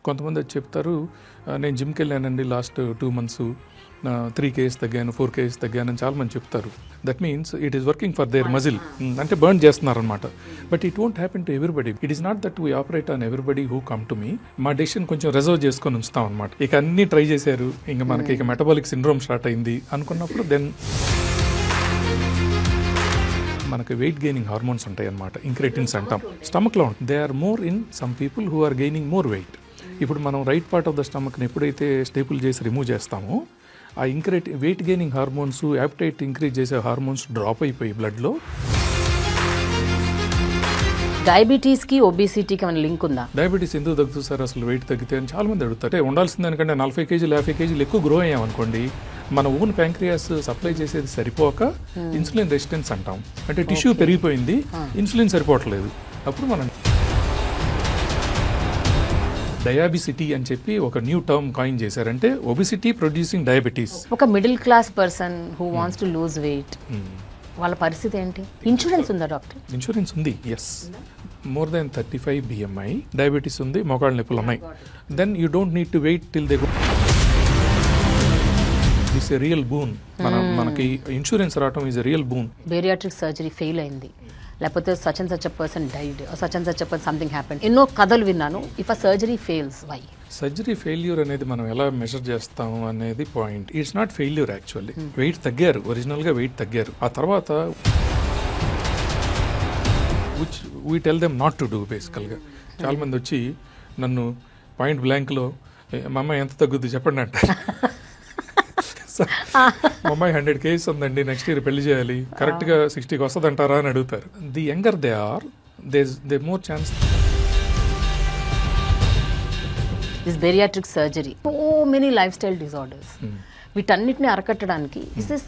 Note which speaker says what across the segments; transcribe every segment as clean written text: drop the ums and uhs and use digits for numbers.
Speaker 1: కొంతమంది వచ్చి చెప్తారు, నేను జిమ్కి వెళ్ళానండి లాస్ట్ 2 months 3 kgs తగ్గాను, 4 kgs తగ్గాను అని చాలామంది చెప్తారు. That means it is working for their muscle, అంటే బర్న్ చేస్తున్నారనమాట. But it won't happen to everybody. It is not that we operate on everybody who come to me. మా decision కొంచెం reserve చేసుకొని ఉంచుతాం అనమాట. ఇక అన్నీ ట్రై చేశారు, ఇంకా మనకి ఇక మెటబాలిక్ సిండ్రోమ్ స్టార్ట్ అయింది అనుకున్నప్పుడు దెన్ మనకు వెయిట్ గెయినింగ్ హార్మోన్స్ ఉంటాయి అన్నమాట, ఇంక్రెటిన్స్ అంటాం, స్టమక్లో ఉంటాయి. They are more in some people who are gaining more weight. ఇప్పుడు మనం రైట్ పార్ట్ ఆఫ్ ద స్టమక్ని ఎప్పుడైతే స్టేపుల్ చేసి రిమూవ్ చేస్తామో ఆ weight gaining hormones, appetite increase చేసే హార్మోన్స్ డ్రాప్ అయిపోయి బ్లడ్లో.
Speaker 2: డయాబెటీస్కి ఒబేసిటీకి ఏమైనా లింక్ ఉందా?
Speaker 1: డయాబెటీస్ ఎందుకు తగ్గుతుంది సార్ అసలు వెయిట్ తగ్గితే అని చాలా మంది అడుగుతారు. ఉండాల్సింది దానికంటే 40 kgs 50 kgs ఎక్కువ గ్రో అయ్యామనుకోండి, మన ఓన్ ప్యాంక్రియాస్ సప్లై చేసేది సరిపోక ఇన్సులిన్ రెసిస్టెన్స్ అంటాం. అంటే టిష్యూ పెరిగిపోయింది, ఇన్సులిన్ సరిపోవట్లేదు. అప్పుడు మనం డయాబిసిటీ అని చెప్పి ఒక న్యూ టర్మ్ కాయిన్ చేశారంటే ఒబిసిటీ ప్రొడ్యూసింగ్ డయాబెటీస్.
Speaker 2: ఒక middle class person who wants to lose weight, వాళ్ళ పరిస్థితి ఏంటి? ఇన్సూరెన్స్ ఉందా డాక్టర్?
Speaker 1: ఇన్సూరెన్స్ ఉంది, yes. More than 35 BMI, diabetes ఉంది, మోకాళ్ళ నొప్పులు ఉన్నాయి, then you don't need to wait till they go. This a real boon. మనకి ఇన్సూరెన్స్ రావటం is a real boon.
Speaker 2: Bariatric surgery fail అయింది, లేకపోతే such and such a person died, such and such a person something happen, ఎన్నో కథలు విన్నాను. If a surgery fails, why?
Speaker 1: Surgery failure అనేది మనం ఎలా మెజర్ చేస్తాము అనేది point. It's not failure actually. Weight తగ్గారు, ఒరిజినల్గా వెయిట్ తగ్గారు. ఆ తర్వాత which we tell them not to do. బేసికల్గా చాలామంది వచ్చి నన్ను పాయింట్ బ్లాంక్లో మా అమ్మాయి ఎంత తగ్గుద్ది చెప్పండి అంటారు. మా అమ్మాయి 100 kgs ఉందండి, నెక్స్ట్ ఇయర్ పెళ్లి చేయాలి, కరెక్ట్గా 60కి వస్తుంది అంటారా అని అడుగుతారు. The younger they are, they more chance.
Speaker 2: This bariatric surgery, so many life style disorders, వీటన్నిటిని అరకట్టడానికి this is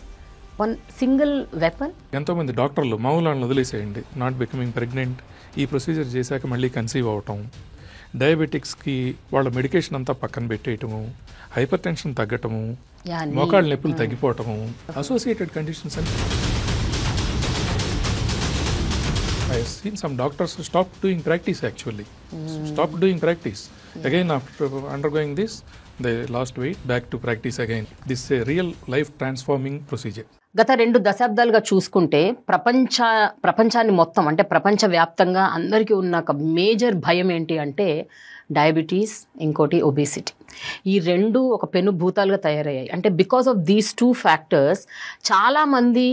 Speaker 2: one single weapon.
Speaker 1: ఎంతోమంది డాక్టర్లు మామూలు వదిలేసేయండి, నాట్ బికమింగ్ ప్రెగ్నెంట్, ఈ ప్రొసీజర్ చేశాక మళ్ళీ కన్సీవ్ అవటం, డయాబెటిక్స్కి వాళ్ళ మెడికేషన్ అంతా పక్కన పెట్టేయటము, హైపర్ టెన్షన్ తగ్గటము, మోకాళ్ళ నొప్పులు తగ్గిపోవటము, associated conditions. And I have seen some doctors stop doing practice actually. Stop doing practice. Again after undergoing this, they lost weight, back to practice again. This is a real life transforming procedure.
Speaker 2: గత 2 దశాబ్దాలుగా చూసుకుంటే ప్రపంచాన్ని మొత్తం, అంటే ప్రపంచవ్యాప్తంగా అందరికీ ఉన్న ఒక మేజర్ భయం ఏంటి అంటే డయాబెటీస్, ఇంకోటి ఒబేసిటీ. ఈ 2 ఒక పెనుభూతాలుగా తయారయ్యాయి. అంటే బికాస్ ఆఫ్ దీస్ 2 ఫ్యాక్టర్స్ చాలామంది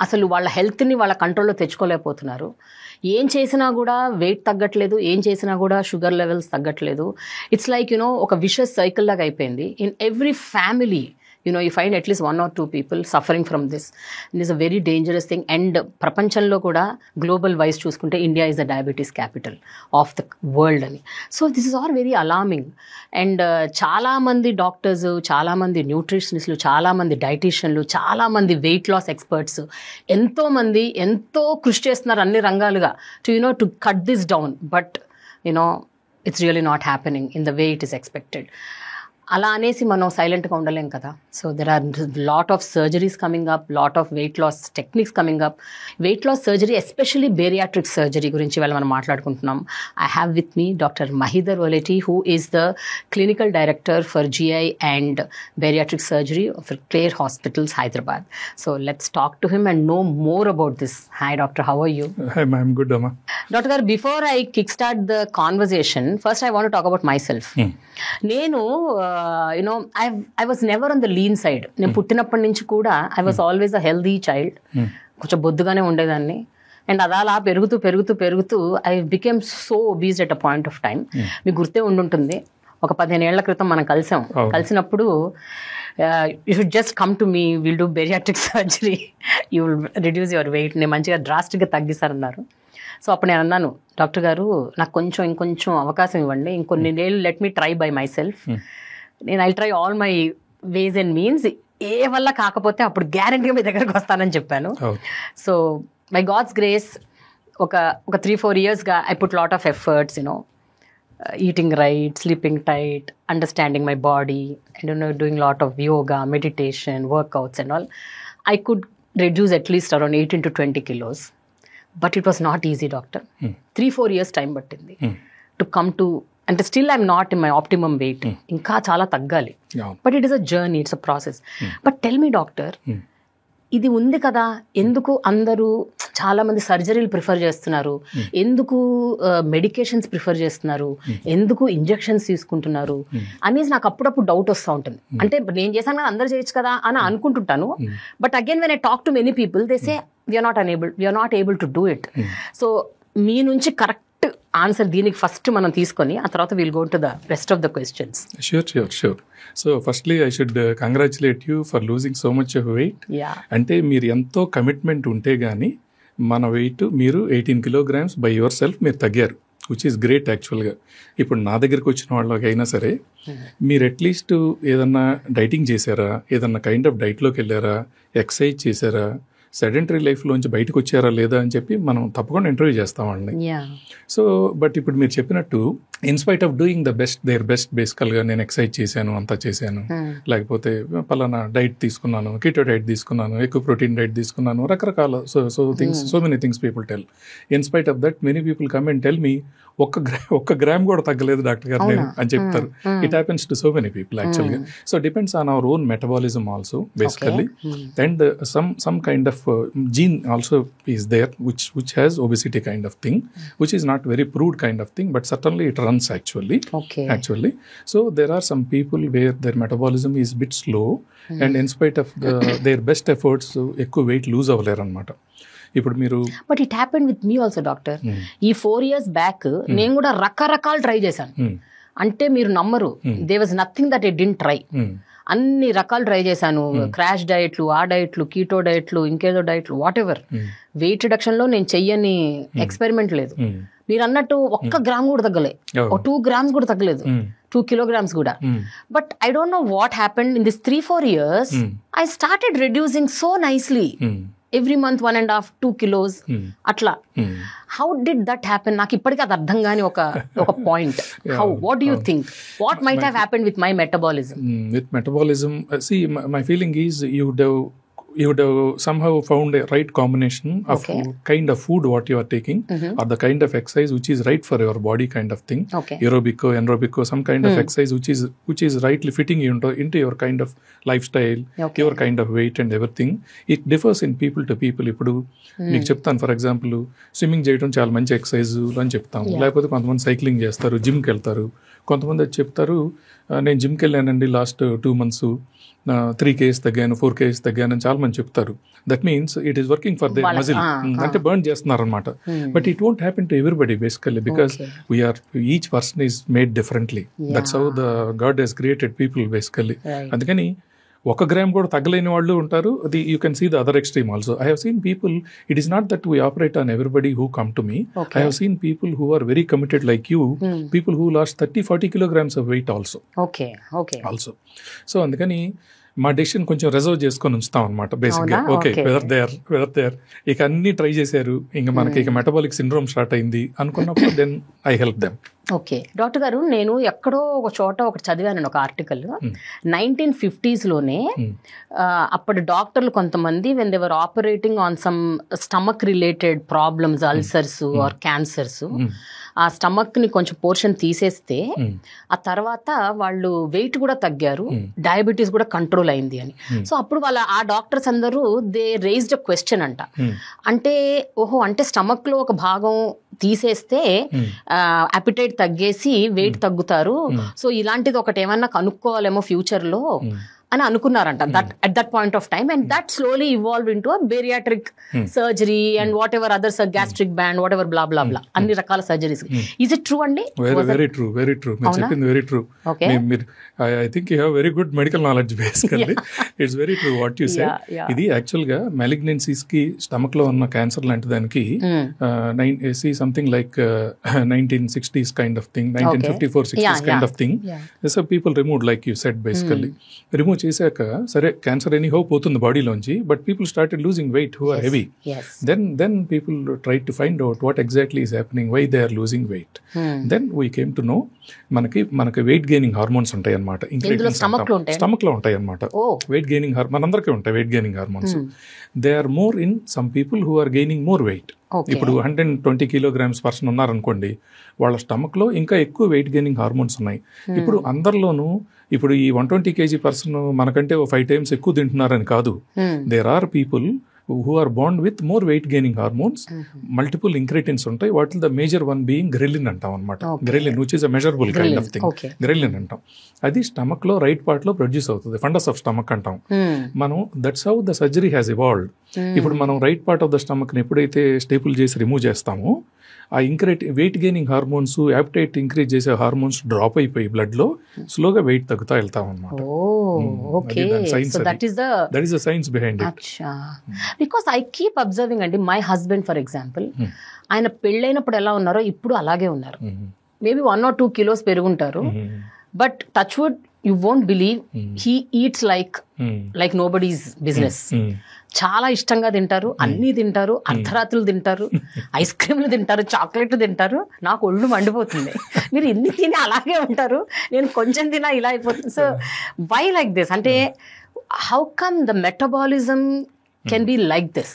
Speaker 2: అసలు వాళ్ళ హెల్త్ని వాళ్ళ కంట్రోల్లో తెచ్చుకోలేకపోతున్నారు. ఏం చేసినా కూడా వెయిట్ తగ్గట్లేదు, ఏం చేసినా కూడా షుగర్ లెవెల్స్ తగ్గట్లేదు. ఇట్స్ లైక్ ఒక విషస్ సైకిల్ లాగా అయిపోయింది. In every family you find at least 1 or 2 people suffering from this. It is a very dangerous thing. And ప్రపంచంలో కూడా గ్లోబల్ వైజ్ చూసుకుంటే India is the diabetes capital of the world అని. So this is all very alarming. And చాలామంది doctors, చాలామంది న్యూట్రిషనిస్టులు, చాలామంది డైటీషియన్లు, చాలామంది weight loss experts, ఎంతోమంది ఎంతో కృషి చేస్తున్నారు అన్ని రంగాలుగా to cut this down. But it's really not happening in the way it is expected. అలా అనేసి మనం సైలెంట్గా ఉండలేం కదా. So there are lot of surgeries coming up, lot of weight loss techniques coming up. Weight loss surgery, especially bariatric surgery గురించి ఇవాళ మనం మాట్లాడుకుంటున్నాం. I have with me doctor Mahidhar Oleti, who is the clinical director for GI and bariatric surgery of Clare hospitals, Hyderabad. So let's talk to him and know more about this. Hi doctor, how are you?
Speaker 1: Hi ma'am, good amma.
Speaker 2: Doctor గారు, before I kick start the conversation, first I want talk about my self. నేను I was never on the lean side. నేను పుట్టినప్పటి నుంచి కూడా I was always a healthy child. కొంచెం బొద్దుగానే ఉండేదాన్ని. And అలా పెరుగుతూ పెరుగుతూ పెరుగుతూ I became so obese at a point of time. మీకు గుర్తే ఉండుంటుంది, ఒక 15 ఏళ్ల క్రితం మనం కలిసినప్పుడు you should just come to me, we'll do bariatric surgery, you will reduce your weight, నేను మంచిగా డ్రాస్టిక్గా తగ్గిస్తారన్నారు. సో అప్పుడు నేను అన్నాను, డాక్టర్ గారు నాకు ఇంకొంచెం అవకాశం ఇవ్వండి, ఇంకొన్ని నెలలు let me try by myself. నేను I try all my ways and means, ఏ వల్ల కాకపోతే అప్పుడు గ్యారంటీగా మీ దగ్గరకు వస్తానని చెప్పాను. సో బై గాడ్స్ గ్రేస్ ఒక 3-4 yearsగా I put lot of efforts, eating right, sleeping tight, understanding my body, and doing lot of yoga, meditation, workouts and all. I could reduce at least around 18 to 20 kilos. But it was not easy, doctor. 3-4 years time pattindi to come to అంటే still I'm not in my optimum weight, ఇంకా చాలా తగ్గాలి. But it is a journey, it's a process. But tell me doctor, ఇది ఉంది కదా, ఎందుకు అందరూ చాలా మంది సర్జరీలు ప్రిఫర్ చేస్తున్నారు, ఎందుకు మెడికేషన్స్ ప్రిఫర్ చేస్తున్నారు, ఎందుకు ఇంజెక్షన్స్ తీసుకుంటున్నారు అనేసి నాకు అప్పుడప్పుడు డౌట్ వస్తూ ఉంటుంది. అంటే నేను చేశాను కదా, అందరూ చేయొచ్చు కదా అని అనుకుంటుంటాను. But again when I talk to many people they say we are not able to do it. So మీ నుంచి కరెక్ట్ ఆన్సర్ దీనికి ఫస్ట్ మనం తీసుకొని ఆ తర్వాత will go to the rest of the questions.
Speaker 1: Sure. So firstly I should congratulate you for losing so much of weight. అంటే మీరు ఎంతో కమిట్మెంట్ ఉంటే గానీ మన వెయిట్ మీరు 18 kilograms బై యువర్ సెల్ఫ్ మీరు తగ్గారు, విచ్ ఈస్ గ్రేట్ యాక్చువల్గా. ఇప్పుడు నా దగ్గరికి వచ్చిన వాళ్ళకైనా సరే మీరు అట్లీస్ట్ ఏదన్నా డైటింగ్ చేశారా, ఏదన్నా కైండ్ ఆఫ్ డైట్లోకి వెళ్ళారా, ఎక్సర్సైజ్ చేశారా, సెడెంటరీ లైఫ్లోంచి బయటకు వచ్చారా లేదా అని చెప్పి మనం తప్పకుండా ఇంటర్వ్యూ చేస్తామండి. సో బట్ ఇప్పుడు మీరు చెప్పినట్టు in spite of doing their best బేసికల్గా నేను ఎక్సర్సైజ్ చేశాను, అంతా చేశాను, లేకపోతే పలానా డైట్ తీసుకున్నాను, కీటో డైట్ తీసుకున్నాను, ఎక్కువ ప్రోటీన్ డైట్ తీసుకున్నాను, రకరకాల so many things people tell. In spite of that many people come and tell me ఒక్క గ్రామ్ కూడా తగ్గలేదు డాక్టర్ గారు నేను అని చెప్తారు. It happens to so many people యాక్చువల్గా. So depends on our own metabolism also basically, and some kind of gene also is there which has obesity kind of thing, which is not very proved kind of thing, but certainly it runs actually. So there are some people where their metabolism is bit slow, and in spite of their best efforts ఎక్కువ weight lose అవ్వలేరు అనమాట. ఇప్పుడు మీరు
Speaker 2: but it happened with me also doctor. ఈ 4 years back నేను కూడా రకరకాలు try చేశాను. అంటే మీరు నమ్మరు, they was nothing that I didn't try. అన్ని రకాలు ట్రై చేశాను, క్రాష్ డైట్లు, ఆ డైట్లు, కీటో డైట్లు, ఇంకేదో డైట్లు, వాట్ ఎవర్. వెయిట్ రిడక్షన్ లో నేను చెయ్యని ఎక్స్పెరిమెంట్ లేదు. మీరు అన్నట్టు 1 గ్రామ్ కూడా తగ్గలే, 2 grams కూడా తగ్గలేదు, 2 kilograms కూడా. But I don't know what happened in this 3-4 years. I started reducing so nicely. Every month 1.5 2 kilos అట్లా. How did that happen? నాకు ఇప్పటికీ అది అర్థం కాని ఒక point. How, what do you think, what might have happened with my metabolism?
Speaker 1: With metabolism, see, my feeling is you would have somehow found a right combination of kind of food what you are taking, or the kind of exercise which is right for your body kind of thing. Aerobic, anaerobic, some kind of exercise which is rightly fitting you into your kind of lifestyle, your kind of weight and everything. It differs in people to people. ఇప్పుడు మీకు చెప్తాను, for example swimming చేయడం చాలా మంచి exercise అని చెప్తాం, లేకపోతే కొంతమంది సైక్లింగ్ చేస్తారు, జిమ్కి వెళ్తారు. కొంతమంది చెప్తారు నేను జిమ్కి వెళ్ళానండి లాస్ట్ 2 months 3 kgs తగ్గాను, 4 kgs తగ్గాను అని చాలా మంది చెప్తారు. That means it is working for their muscle, అంటే బర్న్ చేస్తున్నారు అనమాట. But it won't happen to everybody basically, because each person is made differently. That's how the God he's created people basically. అందుకని 1 gram కూడా తగ్గలేని వాళ్ళు ఉంటారు. You can see the other extreme also. I have seen people, it is not that we operate on everybody who come to me. I have seen people who are very committed like you, people who lost 30-40 kilograms of weight also. So అందుకని మా decision కొంచెం reserve చేసుకొని ఉంచుతాం అనమాట బేసిక్గా. Okay, weather there ఇక అన్ని try చేశారు, ఇంకా మనకి ఇక మెటబాలిక్ సిండ్రోమ్ స్టార్ట్ అయింది అనుకున్నప్పుడు then I help them.
Speaker 2: Okay doctor గారు, నేను ఎక్కడో ఒక చోట ఒకటి చదివాను, ఒక ఆర్టికల్ 1950s లోనే. అప్పటి డాక్టర్లు కొంతమంది when they were operating on some stomach related problems, ulcers or cancers, ఆ స్టమక్ ని కొంచెం పోర్షన్ తీసేస్తే ఆ తర్వాత వాళ్ళు వెయిట్ కూడా తగ్గారు, డయాబెటీస్ కూడా కంట్రోల్ అయింది అని. సో అప్పుడు ఆ డాక్టర్స్ అందరూ దే రేజ్డ్ అ క్వశ్చన్ అంట. అంటే అంటే స్టమక్ లో ఒక భాగం తీసేస్తే అపిటైట్ తగ్గేసి వెయిట్ తగ్గుతారు, సో ఇలాంటిది ఒకటి ఏమన్నా కనుక్కోవాలేమో ఫ్యూచర్ లో అని అనుకున్నారంట at that point of time. And that slowly evolve into a bariatric surgery and whatever others, gastric band, whatever blah blah blah, అన్ని రకాల సర్జరీస్. ఈజ్ ఇట్ ట్రూ అండి?
Speaker 1: వెరీ ట్రూ మీరు చెప్పింది very true. I think you have very good medical knowledge basically. It's very true what you say. ఇది actual గా మెలిగ్నెన్సీస్ కి, stomach లో ఉన్న క్యాన్సర్ లాంటి దానికి something like 1960s kind of thing, 1954-60s kind of thing. So people removed, like you said, basically. Remove చేశాక సరే cancer anyhow పోతుంది బాడీలోంచి, but people started losing weight who are heavy. Then people try to find out what exactly is happening, why they are losing weight. Then we came to know మనకి weight gaining hormones ఉంటాయి అనమాట, stomach లో ఉంటాయి అనమాట. Wait gaining మనందరికీ ఉంటాయి weight gaining hormones. They are more in some people who are gaining more weight.
Speaker 2: Okay.
Speaker 1: ఇప్పుడు 120 kilograms person ఉన్నారనుకోండి, వాళ్ళ స్టమక్లో ఇంకా ఎక్కువ వెయిట్ గెయినింగ్ హార్మోన్స్ ఉన్నాయి. ఇప్పుడు అందరిలోనూ ఇప్పుడు ఈ 120 kg పర్సన్ మనకంటే 5 times ఎక్కువ తింటున్నారని కాదు. There are people who are born with more weight gaining hormones, multiple incretins ఉంటాయి. వాటిలో the major one being ghrelin అంటాం అనమాట. Ghrelin which is a measurable kind of thing. Ghrelin అంటాం. అది స్టమక్ లో రైట్ పార్ట్ లో ప్రొడ్యూస్ అవుతుంది. Fundus of stomach అంటాం మనం. That's how the surgery has evolved. ఇప్పుడు మనం right part of the stomach ని ఎప్పుడైతే స్టేపుల్ చేసి రిమూవ్ చేస్తామో, ఆ weight gaining hormones, appetite increase చేసే హార్మోన్స్ డ్రాప్ అయిపోయి బ్లడ్ లో స్లోగా వెయిట్ తగ్గుతా వెళ్తాం అనమాట. That is the science behind it.
Speaker 2: Because I keep observing అండి, మై హస్బెండ్ ఫర్ ఎగ్జాంపుల్, ఆయన పెళ్ళైనప్పుడు ఎలా ఉన్నారో ఇప్పుడు అలాగే ఉన్నారు. మేబీ 1 or 2 kilos పెరుగుంటారు, but touch wood you won't believe, he eats like nobody's business. చాలా ఇష్టంగా తింటారు, అన్నీ తింటారు, అర్ధరాత్రులు తింటారు, ఐస్ క్రీమ్లు తింటారు, చాక్లెట్లు తింటారు. నాకు ఒళ్ళు మండిపోతుంది, మీరు ఎన్ని తిని అలాగే ఉంటారు, నేను కొంచెం తినా ఇలా అయిపోతుంది. So why like this? అంటే how come the metabolism can be like this?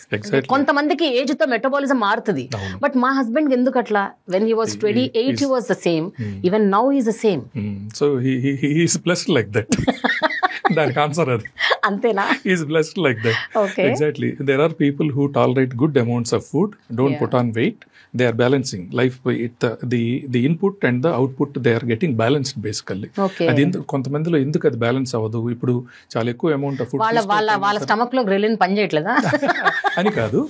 Speaker 2: కొంతమందికి ఏజ్ తో మెటబాలిజం మారుతుంది, బట్ మా హస్బెండ్ ఎందుకు అట్లా? When he was 28 he was the same, even now he is the same.
Speaker 1: So he is blessed like that. దానికి answer అది.
Speaker 2: అంతేనా?
Speaker 1: He is blessed like that.
Speaker 2: Okay.
Speaker 1: Exactly. There are people who tolerate good amounts of food, don't put on weight. They are balancing life. The input and the output, they are getting balanced basically.
Speaker 2: Okay.
Speaker 1: అది కొంతమందిలో ఎందుకు అది balance అవ్వదు? ఇప్పుడు చాలా ఎక్కువ amount of food
Speaker 2: వాళ్ళ stomach లో గ్రెలిన్ పని చేయట్లేదా
Speaker 1: అని కాదు.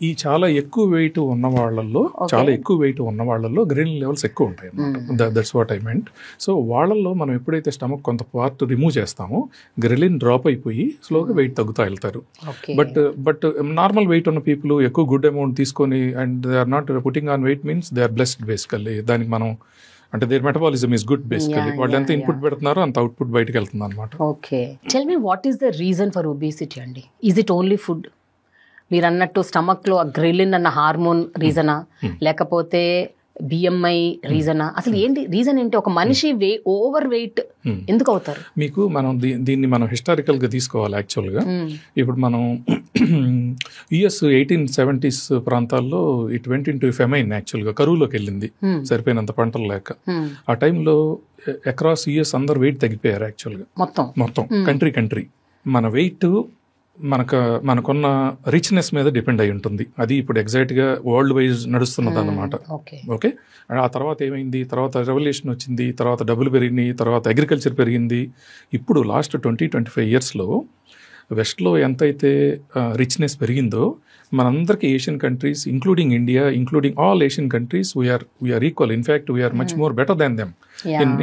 Speaker 1: ఈ చాలా ఎక్కువ వెయిట్ ఉన్న వాళ్ళల్లో, చాలా ఎక్కువ వెయిట్ ఉన్న వాళ్ళల్లో గ్రెలిన్ లెవెల్స్ ఎక్కువ ఉంటాయి అన్నమాట. That's what I meant. So వాళ్ళల్లో మనం ఎప్పుడైతే స్టమక్ కొంత పార్ట్ రిమూవ్ చేస్తామో, గ్రెలిన్ డ్రాప్ అయిపోయి స్లోగా వెయిట్ తగ్గుతా వెళ్తారు. బట్ నార్మల్ వెయిట్ ఉన్న పీపుల్ ఎక్కువ గుడ్ అమౌంట్ తీసుకొని and they are not putting on weight means they are blessed basically. దానికి మనం అంటే their metabolism is good basically. వాళ్ళు ఎంత ఇన్పుట్ పెడుతున్నారో అంత అవుట్పుట్ బయటకు వెళ్తుంది అనమాట.
Speaker 2: Okay, tell me what is the reason for obesity అండి? Is it only food? మీరు అన్నట్టు స్టమక్ లో గ్రెలిన్ అన్న హార్మోన్ రీజనా, లేకపోతే బిఎంఐ రీజనా? అసలు ఏంటి రీజన్? ఏంటి ఒక మనిషి ఓవర్ వెయిట్ ఎందుకు అవుతారు?
Speaker 1: మీకు మనం దీన్ని మనం హిస్టారికల్ గా తీసుకోవాలి యాక్చువల్గా. ఇప్పుడు మనం యుఎస్ 1870s ప్రాంతాల్లో ఇట్ వెంట్ ఇంటూ ఫెమైన్. యాక్చువల్గా కరువులోకి వెళ్ళింది, సరిపోయినంత పంటలు లేక. ఆ టైంలో అక్రాస్ యుఎస్ అందరు వెయిట్ తగ్గిపోయారు యాక్చువల్గా, మొత్తం కంట్రీ. మన వెయిట్ మనకున్న రిచ్నెస్ మీద డిపెండ్ అయి ఉంటుంది. అది ఇప్పుడు ఎగ్జాక్ట్గా వరల్డ్ వైజ్ నడుస్తున్నది అన్నమాట. ఓకే, ఆ తర్వాత ఏమైంది? తర్వాత రెవల్యూషన్ వచ్చింది, తర్వాత డబ్బులు పెరిగినాయి, తర్వాత అగ్రికల్చర్ పెరిగింది. ఇప్పుడు లాస్ట్ 20-25 yearsలో వెస్ట్లో ఎంతైతే రిచ్నెస్ పెరిగిందో, మనందరికీ Asian countries including India, including all Asian countries, we are equal. In fact we are much more better than them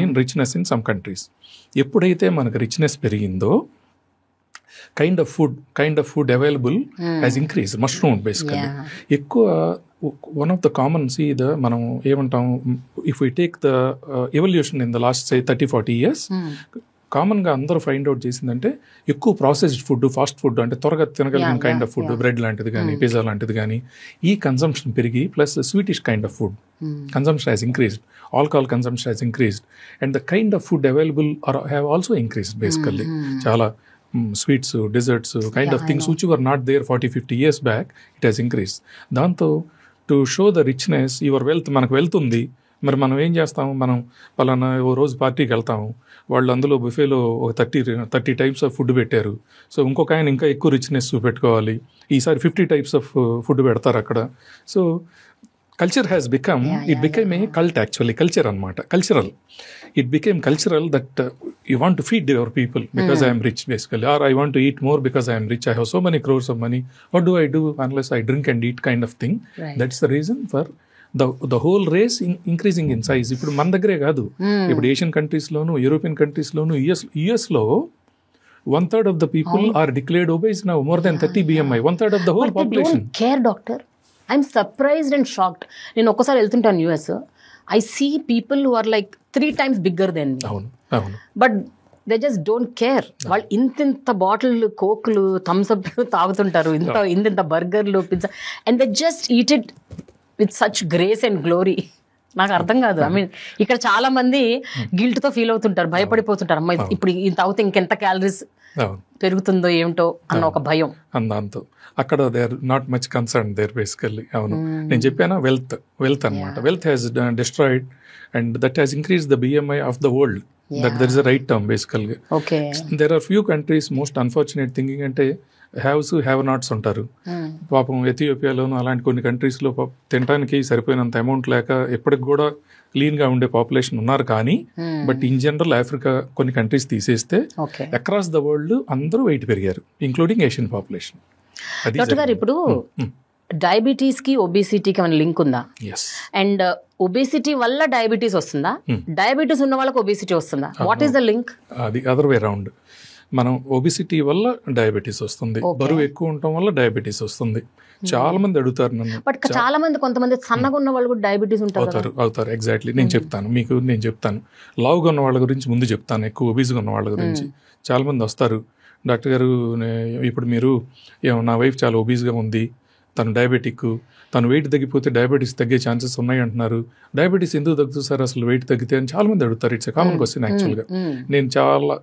Speaker 1: in richness in some countries. ఎప్పుడైతే మనకు రిచ్నెస్ పెరిగిందో, kind of food available has increased, mushroomed basically. ఎక్కువ one of the common మనం ఏమంటాం, if we take the evolution in the last say 30-40 years, కామన్గా అందరూ find out చేసిందంటే ఎక్కువ ప్రాసెస్డ్ ఫుడ్, ఫాస్ట్ ఫుడ్, అంటే త్వరగా తినగలిగిన కైండ్ ఆఫ్ ఫుడ్, బ్రెడ్ లాంటిది కానీ, పిజ్జా లాంటిది కానీ, ఈ కన్సంప్షన్ పెరిగి plus sweetish kind of food consumption has increased, alcohol consumption has increased, and the kind of food available have also increased basically. చాలా sweets, desserts, kind of things which were not there 40-50 years back, it has increased. దాంతో to show the richness, your wealth, మనకు wealth ఉంది, మరి మనం ఏం చేస్తాము? మనం పలానా ఓ రోజు పార్టీకి వెళ్తాము, వాళ్ళు అందులో బుఫేలో 30 types ఆఫ్ ఫుడ్ పెట్టారు. సో ఇంకొక ఆయన ఇంకా ఎక్కువ రిచ్నెస్ చూపెట్టుకోవాలి, ఈసారి 50 types ఆఫ్ ఫుడ్ పెడతారు అక్కడ. So culture has become, it became a cult actually. Culture అనమాట, cultural. It became cultural that you want to feed your people because I am rich basically, or I want to eat more because I am rich, I have so many crores of money, what do I do unless I drink and eat kind of thing. That's the reason for the whole race increasing in size. ఇప్పుడు మన దగ్గరే కాదు, ఇప్పుడు Asian countries లోను, European countries లోను, US లో 1/3 of the people are declared obese now, more than 30 BMI, 1/3 of the whole population.
Speaker 2: Don't care, doctor. I'm surprised and shocked. నేను ఒక్కసారి వెళ్తుంటాను US, I see people who are like 3 times bigger than me.
Speaker 1: అవును.
Speaker 2: But they just don't care. వాళ్ళు ఇంత bottle కోక్లు, Thums Up తాగుతుంటారు, ఇంత బర్గర్లు, pizza, and they just eat it with such grace and glory. నాకు అర్థం కాదు. ఐ మీన్ ఇక్కడ చాలా మంది గిల్ట్ తో ఫీల్ అవుతుంటారు, భయపడిపోతుంటారు, అమ్మాయి ఇప్పుడు ఇంత అవుతే ఇంకెంత క్యాలరీస్ పెరుగుతుందో ఏమిటో అన్న ఒక భయం.
Speaker 1: దాంతో అక్కడ they are not much concern there basically. అవును, నేను చెప్పాను వెల్త్ అనమాట. Wealth has destroyed and that has increase the BMI of the world. That there is the right term basically. There are few countries most unfortunate thinking అంటే haves have nots ఉంటారు. పాపం ఎథియోపియాలోను అలాంటి కొన్ని కంట్రీస్లో తినడానికి సరిపోయినంత అమౌంట్ లేక ఎప్పటికి కూడా క్లీన్గా ఉండే పాపులేషన్ ఉన్నారు. కానీ బట్ ఇన్ జనరల్ ఆఫ్రికా కొన్ని కంట్రీస్ తీసేస్తే అక్రాస్ ద వరల్డ్ అందరూ వెయిట్ పెరిగారు, ఇంక్లూడింగ్ ఏషియన్ పాపులేషన్.
Speaker 2: డాక్టర్ గారు, ఇప్పుడు డయాబెటీస్ కి ఒబేసిటీకి ఏమైనా లింక్ ఉందా? అండ్ ఒబేసిటీ వల్ల డయాబెటీస్ వస్తుందా? డయాబెటీస్ ఉన్న వాళ్ళకి ఒబేసిటీ వస్తుందా? What is the link?
Speaker 1: అది అదర్ వే రౌండ్. మనం ఒబిసిటీ వల్ల డయాబెటీస్ వస్తుంది, బరువు ఎక్కువ ఉండటం వల్ల డయాబెటీస్ వస్తుంది. చాలా మంది అడుగుతారు నన్ను.
Speaker 2: బట్ చాలా మంది, కొంతమంది సన్నగా ఉన్న వాళ్ళు కూడా డయాబెటీస్
Speaker 1: అవుతారు. ఎగ్జాక్ట్లీ, నేను చెప్తాను. లావుగా ఉన్న వాళ్ళ గురించి ముందు చెప్తాను, ఎక్కువ ఒబీస్గా ఉన్న వాళ్ళ గురించి. చాలా మంది వస్తారు, డాక్టర్ గారు ఇప్పుడు మీరు నా వైఫ్ చాలా ఒబీస్గా ఉంది, తను డయాబెటిక్, తను వెయిట్ తగ్గిపోతే డయాబెటీస్ తగ్గే ఛాన్సెస్ ఉన్నాయి అంటున్నారు. డయాబెటీస్ ఎందుకు తగ్గుతుంది సార్ అసలు వెయిట్ తగ్గితే అని చాలా మంది అడుగుతారు. ఇట్స్ ఎ కామన్ క్వశ్చన్ యాక్చువల్గా. నేను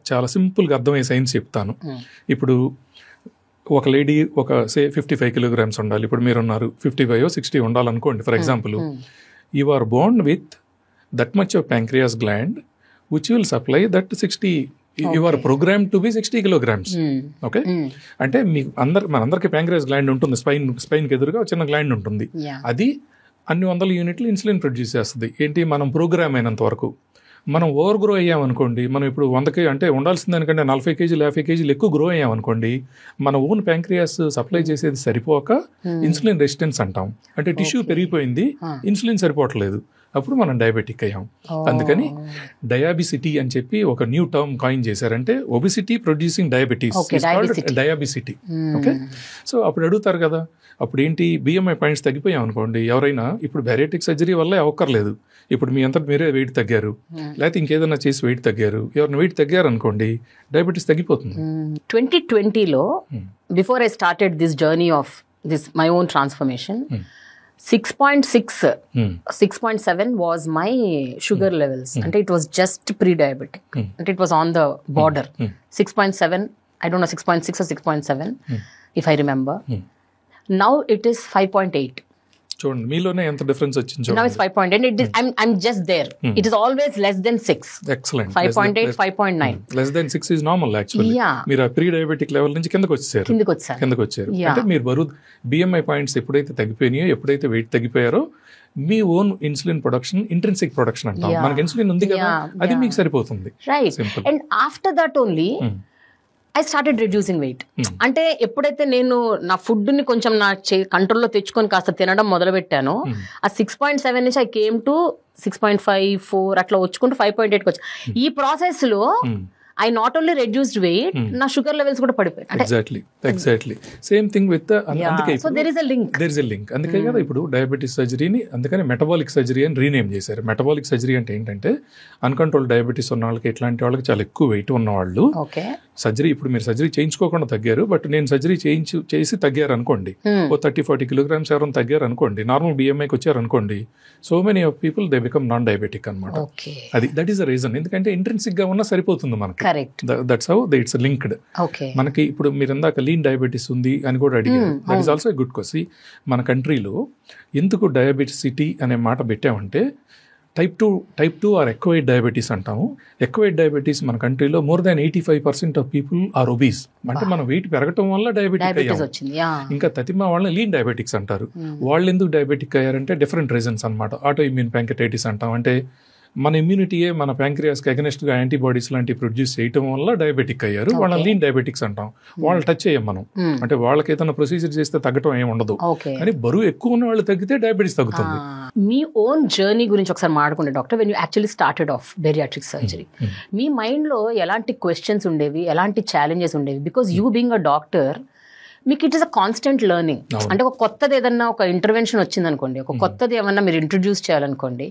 Speaker 1: చాలా సింపుల్గా అర్థమయ్యే సైన్స్ చెప్తాను. ఇప్పుడు ఒక లేడీ ఒక 55 kilograms ఉండాలి. ఇప్పుడు మీరున్నారు 55 or 60 ఉండాలనుకోండి for example. You are born with that much of pancreas gland which will supply that 60. You are program to be 60 kilograms. Okay, అంటే మీకు మనందరికి ప్యాంక్రియాస్ గ్లాండ్ ఉంటుంది, స్పైన్కి ఎదురుగా చిన్న గ్లాండ్ ఉంటుంది. అది అన్ని 100 యూనిట్లు ఇన్సులిన్ ప్రొడ్యూస్ చేస్తుంది. ఏంటి, మనం ప్రోగ్రామ్ అయినంత వరకు. మనం ఓవర్ గ్రో అయ్యామనుకోండి, మనం ఇప్పుడు 100 అంటే ఉండాల్సిన దానికంటే 40 kg 50 kg ఎక్కువ గ్రో అయ్యామనుకోండి, మన ఓన్ ప్యాంక్రియాస్ సప్లై చేసేది సరిపోక ఇన్సులిన్ రెసిస్టెన్స్ అంటాం. అంటే టిష్యూ పెరిగిపోయింది, ఇన్సులిన్ సరిపోవట్లేదు, అప్పుడు మనం డయాబెటిక్ అయ్యాం. అందుకని డయాబిసిటీ అని చెప్పి ఒక న్యూ టర్మ్ కాయిన్ చేశారంటే obesity producing diabetes, diabesity. Okay, so అప్పుడు అడుగుతారు కదా, అప్పుడు ఏంటి BMI పాయింట్స్ తగ్గిపోయాం అనుకోండి, ఎవరైనా ఇప్పుడు బ్యారియాట్రిక్ సర్జరీ వల్ల అవ్వక్కర్లేదు, ఇప్పుడు మీ అంతా మీరే వెయిట్ తగ్గారు, లేకపోతే ఇంకేదైనా చేసి వెయిట్ తగ్గారు, ఎవరైనా వెయిట్ తగ్గారు అనుకోండి, డయాబెటీస్ తగ్గిపోతుంది.
Speaker 2: 2020లో before I started this journey of this my own transformation, 6.7 was my sugar levels. అంటే it was just pre-diabetic. అంటే it was on the border. 6.7, I don't know, 6.6 or 6.7 if I remember. Now it is 5.8.
Speaker 1: చూడండి మీలోనే ఎంత difference వచ్చింది.
Speaker 2: Now it's 5.8. It is, I'm just there. It is always less than 6.
Speaker 1: Excellent.
Speaker 2: 5.8, 5.9.
Speaker 1: Less than 6 is normal actually. మీరు ఆ pre diabetic level నుంచి కిందకి వచ్చారు. అంటే మీరు బరువు BMI పాయింట్స్ ఎప్పుడైతే తగ్గిపోయినాయో, ఎప్పుడైతే వెయిట్ తగ్గిపోయారో, మీ own insulin production, intrinsic production అంటాం, మనకి ఇన్సులిన్ ఉంది కదా, అది మీకు సరిపోతుంది.
Speaker 2: Right. And after that only I started reducing weight. అంటే ఎప్పుడైతే నేను నా ఫుడ్ ని కొంచెం నా కంట్రోల్లో తెచ్చుకొని కాస్త తినడం మొదలు పెట్టానో, ఆ 6.7 నుంచి ఐ కేమ్ టు 6.5, 4 అట్లా వచ్చుకుంటూ 5.8కి వచ్చా. ఈ ప్రాసెస్ లో I not only reduced weight, నా షుగర్ లెవెల్స్ కూడా పడిపోయాయి.
Speaker 1: Exactly same thing with. అందుకే
Speaker 2: so there is a link.
Speaker 1: అందుకే కదా ఇప్పుడు డయాబెటీస్ సర్జరీని అందుకని మెటబాలిక్ సర్జరీ అని రీనేమ్ చేశారు. మెటబాలిక్ సర్జరీ అంటే ఏంటంటే అన్కంట్రోల్ డయాబెటీస్ ఉన్న వాళ్ళకి, ఇట్లాంటి వాళ్ళకి, చాలా ఎక్కువ వెయిట్ ఉన్న వాళ్ళు సర్జరీ, ఇప్పుడు మీరు సర్జరీ చేయించుకోకుండా తగ్గారు, బట్ నేను సర్జరీ చేసి తగ్గారు అనుకోండి, ఓ 30-40 kilograms ఎవరైనా తగ్గారు అనుకోండి, నార్మల్ BMIకి వచ్చారు అనుకోండి, so many of people they become non diabetic అనమాట. That is the reason. ఎందుకంటే ఇంట్రిన్సిక్ గా ఉన్న సరిపోతుంది మనకి. That's how it's linked. మనకి ఇప్పుడు మీరు ఇందాక లీన్ డయాబెటీస్ ఉంది అని కూడా అడిగారు. That is also good question. మన కంట్రీలో ఎందుకు డయాబెటిసిటీ అనే మాట పెట్టామంటే, టైప్ 2 ఆర్ ఎక్వైర్డ్ డయాబెటీస్ అంటాము. ఎక్వైర్డ్ డయాబెటీస్ మన కంట్రీలో more than 85% of people are obese. అంటే మన వెయిట్ పెరగటం వల్ల డయాబెటిక్ అయ్యాము. ఇంకా తతిమా వాళ్ళని లీన్ డయాబెటిక్స్ అంటారు. వాళ్ళు ఎందుకు డయాబెటిక్ అయ్యారంటే డిఫరెంట్ రీజన్స్ అనమాట. ఆటో ఇమ్యూన్ ప్యాంక్రియాటిస్ అంటాం. అంటే మన ఇమ్యూనిటీయే మన ప్యాంక్రియాస్కి అగెనిస్ట్గా యాంటీబాడీస్ లాంటివి ప్రొడ్యూస్ చేయడం వల్ల డయాబెటిక్ అయ్యారు. వాళ్ళని లీన్ డయాబెటిక్స్ అంటాం. వాళ్ళు టచ్ చేయం మనం. అంటే వాళ్ళకి ఏదైనా ప్రొసీజర్ చేస్తే తగ్గటం ఏమి ఉండదు. కానీ బరువు ఎక్కువ ఉన్న వాళ్ళు తగ్గితే డయాబెటీస్ తగ్గుతుంది.
Speaker 2: మీ ఓన్ జర్నీ గురించి ఒకసారి మాట్లాడుకుంటే doctor, when you actually started off bariatric surgery, మీ మైండ్లో ఎలాంటి క్వశ్చన్స్ ఉండేవి, ఎలాంటి ఛాలెంజెస్ ఉండేవి? Because you being a doctor, మీకు it is a constant learning. అంటే ఒక కొత్తది ఏదన్నా ఒక ఇంటర్వెన్షన్ వచ్చింది అనుకోండి, ఒక కొత్తది ఏమన్నా మీరు ఇంట్రడ్యూస్ చేయాలనుకోండి,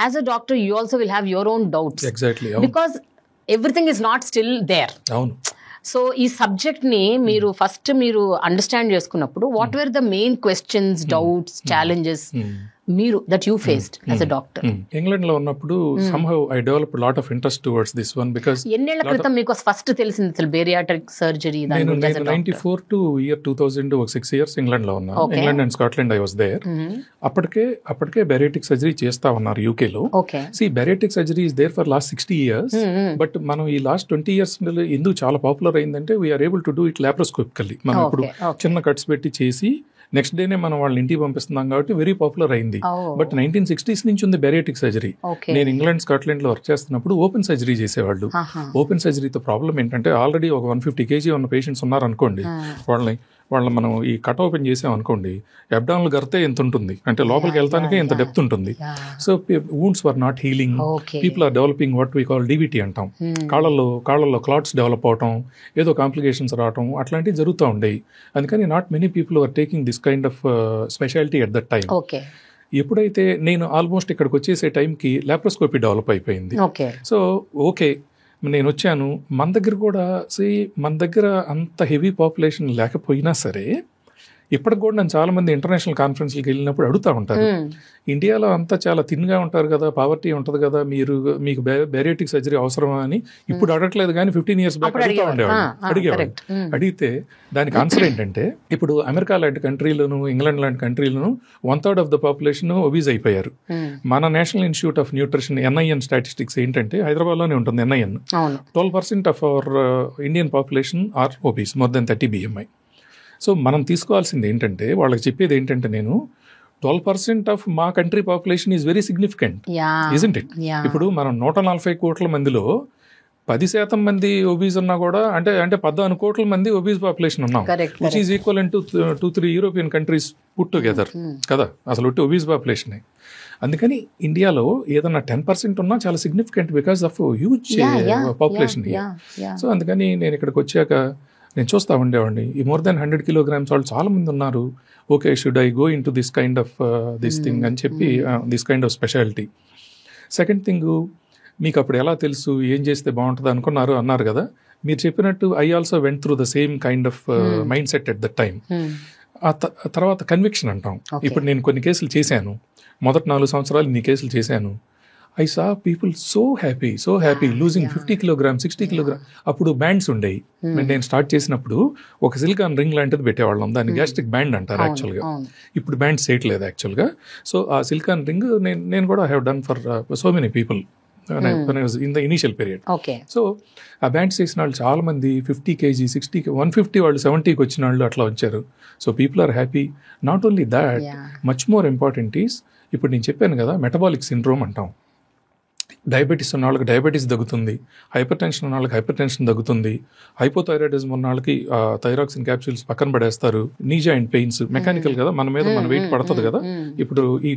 Speaker 2: as a doctor you also will have your own doubts, because everything is not still there. So ఈ సబ్జెక్ట్ ని మీరు ఫస్ట్ మీరు అండర్స్టాండ్ చేసుకున్నప్పుడు what were the main questions, doubts, challenges మీరు that you faced as a doctor?
Speaker 1: England లో ఉన్నప్పుడు somehow I developed a lot of interest towards this one because
Speaker 2: ఎన్నేళ్ల క్రితం మీకు ఫస్ట్ తెలిసింది అసలు బేరియాట్రిక్ సర్జరీ?
Speaker 1: నేను 94 to year 2000 ఒక 6 years ఇంగ్లాండ్ లో ఉన్నాను. England and Scotland I was there. అప్పటికే బెరియాట్రిక్ సర్జరీ చేస్తా ఉన్నారు యూకే లో. Bariatric surgery is there for last 60 years. But మనం ఈ లాస్ట్ 20 years ఎందుకు చాలా పాపులర్ అయిందంటే we are able to do it laparoscopically. మనం ఇప్పుడు చిన్న కట్స్ పెట్టి చేసి నెక్స్ట్ డేనే మనం వాళ్ళని ఇంటికి పంపిస్తున్నాం కాబట్టి వెరీ పాపులర్ అయింది. బట్ 1960s నుంచి ఉంది బెరియాట్రిక్ సర్జరీ. నేను ఇంగ్లాండ్ స్కాట్లాండ్ లో వర్క్ చేస్తున్నప్పుడు ఓపెన్ సర్జరీ చేసేవాళ్ళు. ఓపెన్ సర్జరీతో ప్రాబ్లం ఏంటంటే ఆల్రెడీ ఒక 150 kg ఉన్న పేషెంట్స్ ఉన్నారనుకోండి, వాళ్ళని మనం ఈ కట్ ఓపెన్ చేసాం అనుకోండి, అబ్డామినల్ గర్తే ఎంత ఉంటుంది అంటే లోపలికి వెళ్తానికే ఎంత డెప్త్ ఉంటుంది. So wounds were not healing. People are developing what we call DVT అంటాం. కాళ్ళల్లో క్లాట్స్ డెవలప్ అవటం, ఏదో కాంప్లికేషన్స్ రావటం అట్లాంటివి జరుగుతూ ఉండేవి. అందుకని not many people are taking this kind of speciality at that time. ఎప్పుడైతే నేను ఆల్మోస్ట్ ఇక్కడికి వచ్చేసే టైంకి లాప్రోస్కోపీ డెవలప్ అయిపోయింది. సో ఓకే నేను వచ్చాను. మన దగ్గర అంత హెవీ పాపులేషన్ లేకపోయినా సరే ఇప్పటికి కూడా నేను చాలా మంది ఇంటర్నేషనల్ కాన్ఫరెన్స్కి వెళ్ళినప్పుడు అడుగుతూ ఉంటారు, ఇండియాలో అంతా చాలా థిన్గా ఉంటారు కదా, పావర్టీ ఉంటుంది కదా, మీకు బెరియాట్రిక్ సర్జరీ అవసరమా అని ఇప్పుడు అడగట్లేదు కానీ 15 years బ్యాక్ అడిగేవాళ్ళు. అడిగితే దానికి ఆన్సర్ ఏంటంటే ఇప్పుడు అమెరికా లాంటి కంట్రీలోను ఇంగ్లాండ్ లాంటి కంట్రీలోను 1/3 ఆఫ్ ద పాపులేషన్ ఒబీస్ అయిపోయారు. మన national institute of nutrition NIN statistics ఏంటంటే హైదరాబాద్లోనే ఉంటుంది NIN. 12% of our Indian population are obese, more than 30 BMI. So మనం తీసుకోవాల్సింది ఏంటంటే వాళ్ళకి చెప్పేది ఏంటంటే నేను 12% ఆఫ్ మా country population is very significant, isn't it? ఇప్పుడు మనం 140 కోట్ల మందిలో 10% మంది ఒబీస్ ఉన్నా కూడా అంటే 14 కోట్ల మంది ఒబీస్ పాపులేషన్ ఉన్నాం, which is equal to 2-3 European countries put together కదా, అసలు ఒబీస్ పాపులేషన్. అందుకని ఇండియాలో ఏదన్నా 10% ఉన్నా చాలా significant because of huge population. So అందుకని నేను ఇక్కడికి వచ్చాక నేను చూస్తూ ఉండేవాడిని ఈ మోర్ దెన్ 100 kilograms వాళ్ళు చాలా మంది ఉన్నారు. Okay, should I go in to this kind of this thing అని చెప్పి this kind of speciality. Second thing, మీకు అప్పుడు ఎలా తెలుసు ఏం చేస్తే బాగుంటుంది అన్నారు కదా, మీరు చెప్పినట్టు I also went through the same kind of mind set at the time. ఆ తర్వాత కన్విక్షన్ అంటాం. ఇప్పుడు నేను కొన్ని కేసులు చేశాను, మొదటి 4 సంవత్సరాలు ఇన్ని కేసులు చేశాను. I saw people so happy losing 50 kilograms, 60 kilograms. అప్పుడు బ్యాండ్స్ ఉండేవి. నేను స్టార్ట్ చేసినప్పుడు ఒక సిలికాన్ రింగ్ లాంటిది పెట్టేవాళ్ళం, దాన్ని గ్యాస్ట్రిక్ బ్యాండ్ అంటారు యాక్చువల్గా. ఇప్పుడు బ్యాండ్స్ చేయట్లేదు యాక్చువల్గా. సో ఆ సిలికాన్ రింగ్ నేను కూడా have done for so many people in the initial period. So ఆ బ్యాండ్స్ చేసిన వాళ్ళు చాలా మంది 50 kg, 60, 150 వాళ్ళు 70కి వచ్చిన వాళ్ళు అట్లా వచ్చారు. So people are happy. Not only that, much more important is ఇప్పుడు నేను చెప్పాను కదా మెటబాలిక్ సిండ్రోమ్ అంటాం. డయాబెటీస్ ఉన్న వాళ్ళకి డయాబెటీస్ తగ్గుతుంది, హైపర్ టెన్షన్ ఉన్న వాళ్ళకి హైపర్ టెన్షన్ తగ్గుతుంది, హైపోథైరాయిడిజం ఉన్న వాళ్ళకి థైరాక్సిన్ క్యాప్సూల్స్ పక్కన పడేస్తారు. నీ జాయింట్ పెయిన్స్ మెకానికల్ కదా, మన మీద మన వెయిట్ పడుతుంది కదా. ఇప్పుడు ఈ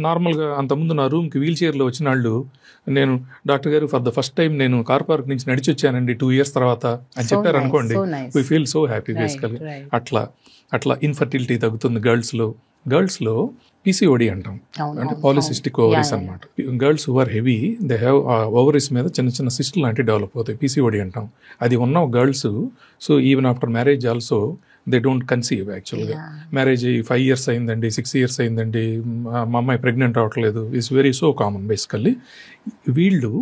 Speaker 1: నార్మల్గా అంతకుముందు నా రూమ్కి వీల్ చైర్లో వచ్చిన వాళ్ళు, నేను డాక్టర్ గారు ఫర్ ద ఫస్ట్ టైం నేను కార్ పార్క్ నుంచి నడిచి వచ్చానండి 2 years తర్వాత అని చెప్పారు అనుకోండి, we feel so happy basically. అట్లా ఇన్ఫర్టిలిటీ తగ్గుతుంది గర్ల్స్లో PCOD అంటాం, అంటే పాలిసిస్టిక్ ఓవరీస్ అనమాట. Girls who are heavy they have ovaries మీద చిన్న చిన్న సిస్టులు లాంటివి డెవలప్ అవుతాయి, PCOD అంటాం. అది ఉన్న girls so even after marriage also they don't conceive. యాక్చువల్గా మ్యారేజ్ 5 years అయిందండి, 6 years అయిందండి, మా అమ్మాయి ప్రెగ్నెంట్ అవ్వట్లేదు, it's very so common basically. వీళ్ళు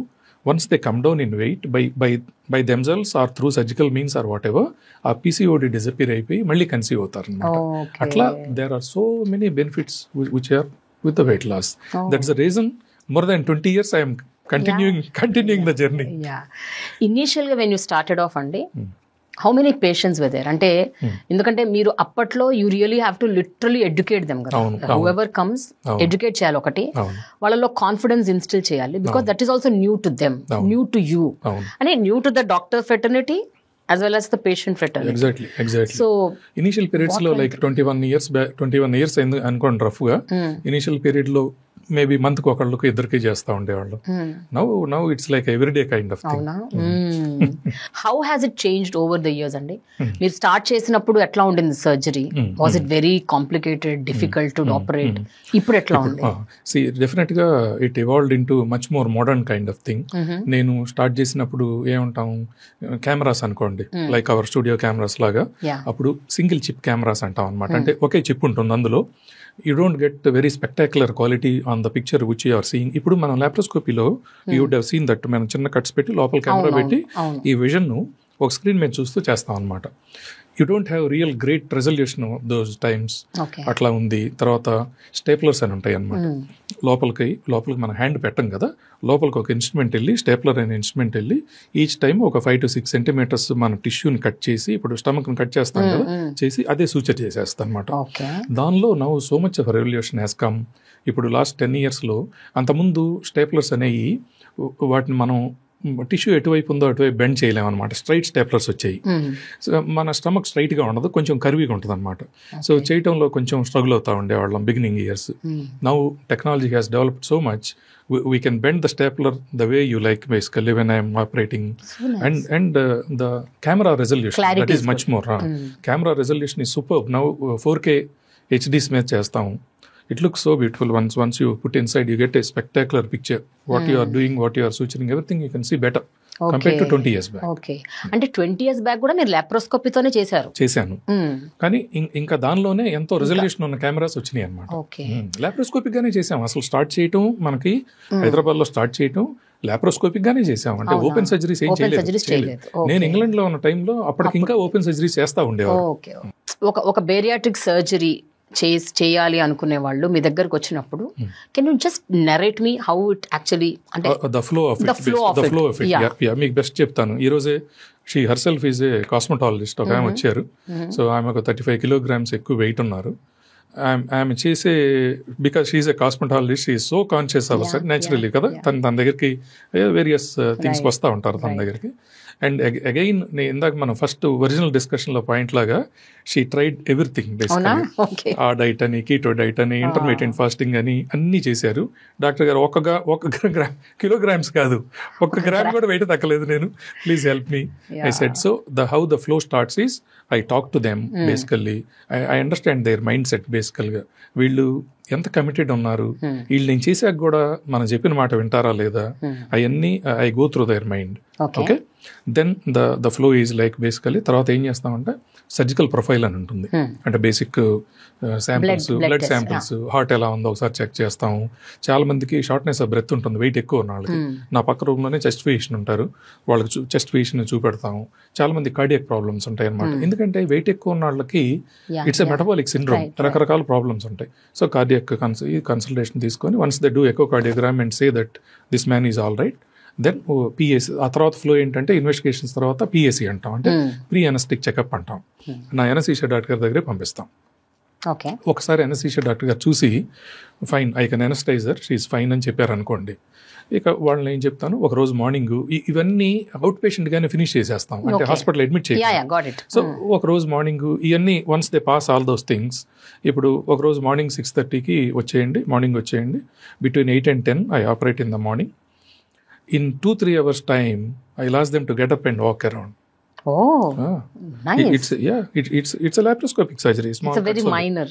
Speaker 1: once they come down in weight by themselves or through surgical means or whatever, ఆ PCOD disappear అయిపోయి మళ్ళీ కన్సీవ్ అవుతారు అన్నమాట. అట్లా there are so many benefits which are with the weight loss. That's the reason more than 20 years I am continuing the journey.
Speaker 2: Initially when you started off అండి, how many patients were there? అంటే ఎందుకంటే మీరు అప్పట్లో you really have to literally educate them కదా, whoever comes educate చేయాలి. ఒకటి వాళ్ళలో confidence instil చేయాలి, because that is also new to them, new to you, అంటే new to the doctor fraternity as well as the patient fraternity.
Speaker 1: Exactly. So initial periods lo like 21 years అయింది అనుకోండి rough గా. Initial period లో maybe month కి ఒకళ్ళకి ఇద్దరికి చేస్తా ఉండేవాళ్ళు. Now it's like everyday kind of thing.
Speaker 2: How has it changed over the years అండి? మీరు స్టార్ట్ చేసినప్పుడు ఎట్లా ఉండింది surgery? Was it very complicated, difficult to operate? ఇప్పుడు ఎట్లా ఉంది?
Speaker 1: డెఫినెట్ గా it evolved into much more modern kind of thing. నేను స్టార్ట్ చేసినప్పుడు ఏమంటాం, కెమెరాస్ అనుకోండి, లైక్ అవర్ స్టూడియో కెమెరాస్ లాగా. అప్పుడు సింగిల్ చిప్ కెమెరాస్ అంటాం అనమాట. అంటే ఒకే చిప్ ఉంటుంది, అందులో you don't get very spectacular quality on the picture which you are seeing. ఇప్పుడు మనం లాప్రోస్కోపీలో you would have seen that మనం చిన్న కట్స్ పెట్టి లోపల కెమెరా పెట్టి ఈ విజన్ను ఒక స్క్రీన్ మీద చూస్తూ చేస్తాం అనమాట. You don't have real great resolution those times. అట్లా ఉంది. తర్వాత స్టేప్లర్స్ అని ఉంటాయి అనమాట. లోపలికి మన హ్యాండ్ పెట్టం కదా, లోపలికి ఒక ఇన్స్ట్రుమెంట్ వెళ్ళి, స్టేప్లర్ అనే ఇన్స్ట్రుమెంట్ వెళ్ళి ఈచ్ టైం ఒక 5 to 6 సెంటీమీటర్స్ మన టిష్యూని కట్ చేసి, ఇప్పుడు స్టమక్ని కట్ చేస్తాం కదా, చేసి అదే సూచర్ చేసేస్తాం అనమాట. దానిలో now so much of revolution has come. ఇప్పుడు లాస్ట్ 10 yearsలో, అంతకుముందు స్టేప్లర్స్ అనేవి వాటిని మనం టిష్యూ ఎటువైపు ఉందో అటువైపు బెండ్ చేయలేము అనమాట. స్ట్రైట్ స్టేప్లర్స్ వచ్చాయి. సో మన స్టమక్ స్ట్రైట్గా ఉండదు, కొంచెం కర్వీగా ఉంటుంది అనమాట. సో చేయటంలో కొంచెం స్ట్రగుల్ అవుతా ఉండేవాళ్ళం beginning years. Now technology has developed so much, we can bend the stapler the way you like basically when I am operating. So nice. And the camera resolution, clarity that is much more. Camera resolution is superb. Now 4K HD smith chestam. It looks so beautiful. Once you put inside, you get a spectacular picture. What you are doing, what you are suturing, everything you can see better compared to 20 years back.
Speaker 2: Okay. అంటే 20 years back కూడా మీరు లాప్రోస్కోపీతోనే
Speaker 1: చేశాను. కానీ ఇంకా దానిలోనే ఎంతో resolution ఉన్న cameras వచ్చినాయి అనమాట. లాప్రోస్కోపిక్ గానే చేసాం. అసలు స్టార్ట్ చేయటం మనకి హైదరాబాద్ లో స్టార్ట్ చేయటం లాప్రోస్కోపిక్ గానే చేసాం. అంటే ఓపెన్ సర్జరీస్ ఏం చేయలేదు. నేను ఇంగ్లాండ్ లో ఉన్న టైంలో అప్పటికి ఇంకా ఓపెన్ సర్జరీస్ చేస్తా ఉండేవారు.
Speaker 2: ఒక బేరియాట్రిక్ సర్జరీ చేయాలి అనుకునే వాళ్ళు మీ దగ్గరకు వచ్చినప్పుడు can you just narrate me how it actually, అంటే
Speaker 1: ద ఫ్లో ఆఫ్ ఇట్. మీకు బెస్ట్ చెప్తాను. ఈ రోజే she herself is a cosmetologist. ఒక ఆమె వచ్చారు. సో ఆమె ఒక 35 kilograms ఎక్కువ వెయిట్ ఉన్నారు. ఆమె చేసే, because she's a cosmetologist, she is so conscious our self naturally కదా. తన దగ్గరికి వేరియస్ థింగ్స్ వస్తూ ఉంటారు తన దగ్గరికి. అండ్ అగైన్ ఇందాక మనం ఫస్ట్ ఒరిజినల్ డిస్కషన్లో పాయింట్ లాగా షీ ట్రైడ్ ఎవ్రీథింగ్ బేసికలీ. ఆ డైట్ అని, కీటో డైట్ అని, ఇంటర్మీడియట్ ఫాస్టింగ్ అని అన్నీ చేశారు. డాక్టర్ గారు ఒక కిలోగ్రామ్స్ కాదు, 1 gram కూడా వెయిట్ తగ్గలేదు నేను, please help me. I said so how the flow starts is I talk to them basically. I understand their mind set బేసికల్గా. వీళ్ళు ఎంత కమిటెడ్ ఉన్నారు, వీళ్ళు నేను చేశాక కూడా మనం చెప్పిన మాట వింటారా లేదా, అవన్నీ I go through their mind. Okay, then the flow is like basically. తర్వాత ఏం చేస్తామంటే సర్జికల్ ప్రొఫైల్ అని ఉంటుంది. అంటే basic samples, blood samples, heart ఎలా ఉందో ఒకసారి చెక్ చేస్తాము. చాలా మందికి షార్ట్నెస్ ఆఫ్ బ్రెత్ ఉంటుంది, వెయిట్ ఎక్కువ ఉన్న వాళ్ళకి. నా పక్క రూమ్లోనే చెస్ట్ ఫిజిషియన్ ఉంటారు, వాళ్ళకి చెస్ట్ ఫిజిషియన్ చూపెడతాము. చాలా మంది కార్డియాక్ ప్రాబ్లమ్స్ ఉంటాయి అనమాట. ఎందుకంటే వెయిట్ ఎక్కువ ఉన్న వాళ్ళకి ఇట్స్ ఎ మెటబాలిక్ సిండ్రోమ్, రకరకాల ప్రాబ్లమ్స్ ఉంటాయి. సో కార్డియాక్ కన్సల్టేషన్ తీసుకొని once they do echocardiogram and say that this man is all right, then PSC. ఆ తర్వాత ఫ్లో ఏంటంటే ఇన్వెస్టిగేషన్స్ తర్వాత పిఎస్సి అంటాం, అంటే ప్రీ అనెస్థెటిక్ చెకప్ అంటాం. నా అనస్థీషియా డాక్టర్ గారి దగ్గరే పంపిస్తాం. ఒకసారి అనస్థీషియా డాక్టర్ గారు చూసి ఫైన్, ఐ కెన్ అనస్థైజర్, షీఈ్ ఫైన్ అని చెప్పారు అనుకోండి. ఇక వాళ్ళని ఏం చెప్తాను, ఒక రోజు మార్నింగ్ ఇవన్నీ అవుట్ పేషెంట్ గానే ఫినిష్ చేసేస్తాం, అంటే హాస్పిటల్ అడ్మిట్ చేయాలి. సో ఒక రోజు మార్నింగ్ ఇవన్నీ once they pass all those things. ఇప్పుడు ఒక రోజు మార్నింగ్ 6:30కి వచ్చేయండి, మార్నింగ్ వచ్చేయండి. Between 8 and 10 I operate in the morning. In 2-3 hours time, I'll ask them to get up and walk around.
Speaker 2: Oh, nice.
Speaker 1: It's a laparoscopic surgery. Small.
Speaker 2: It's a very minor.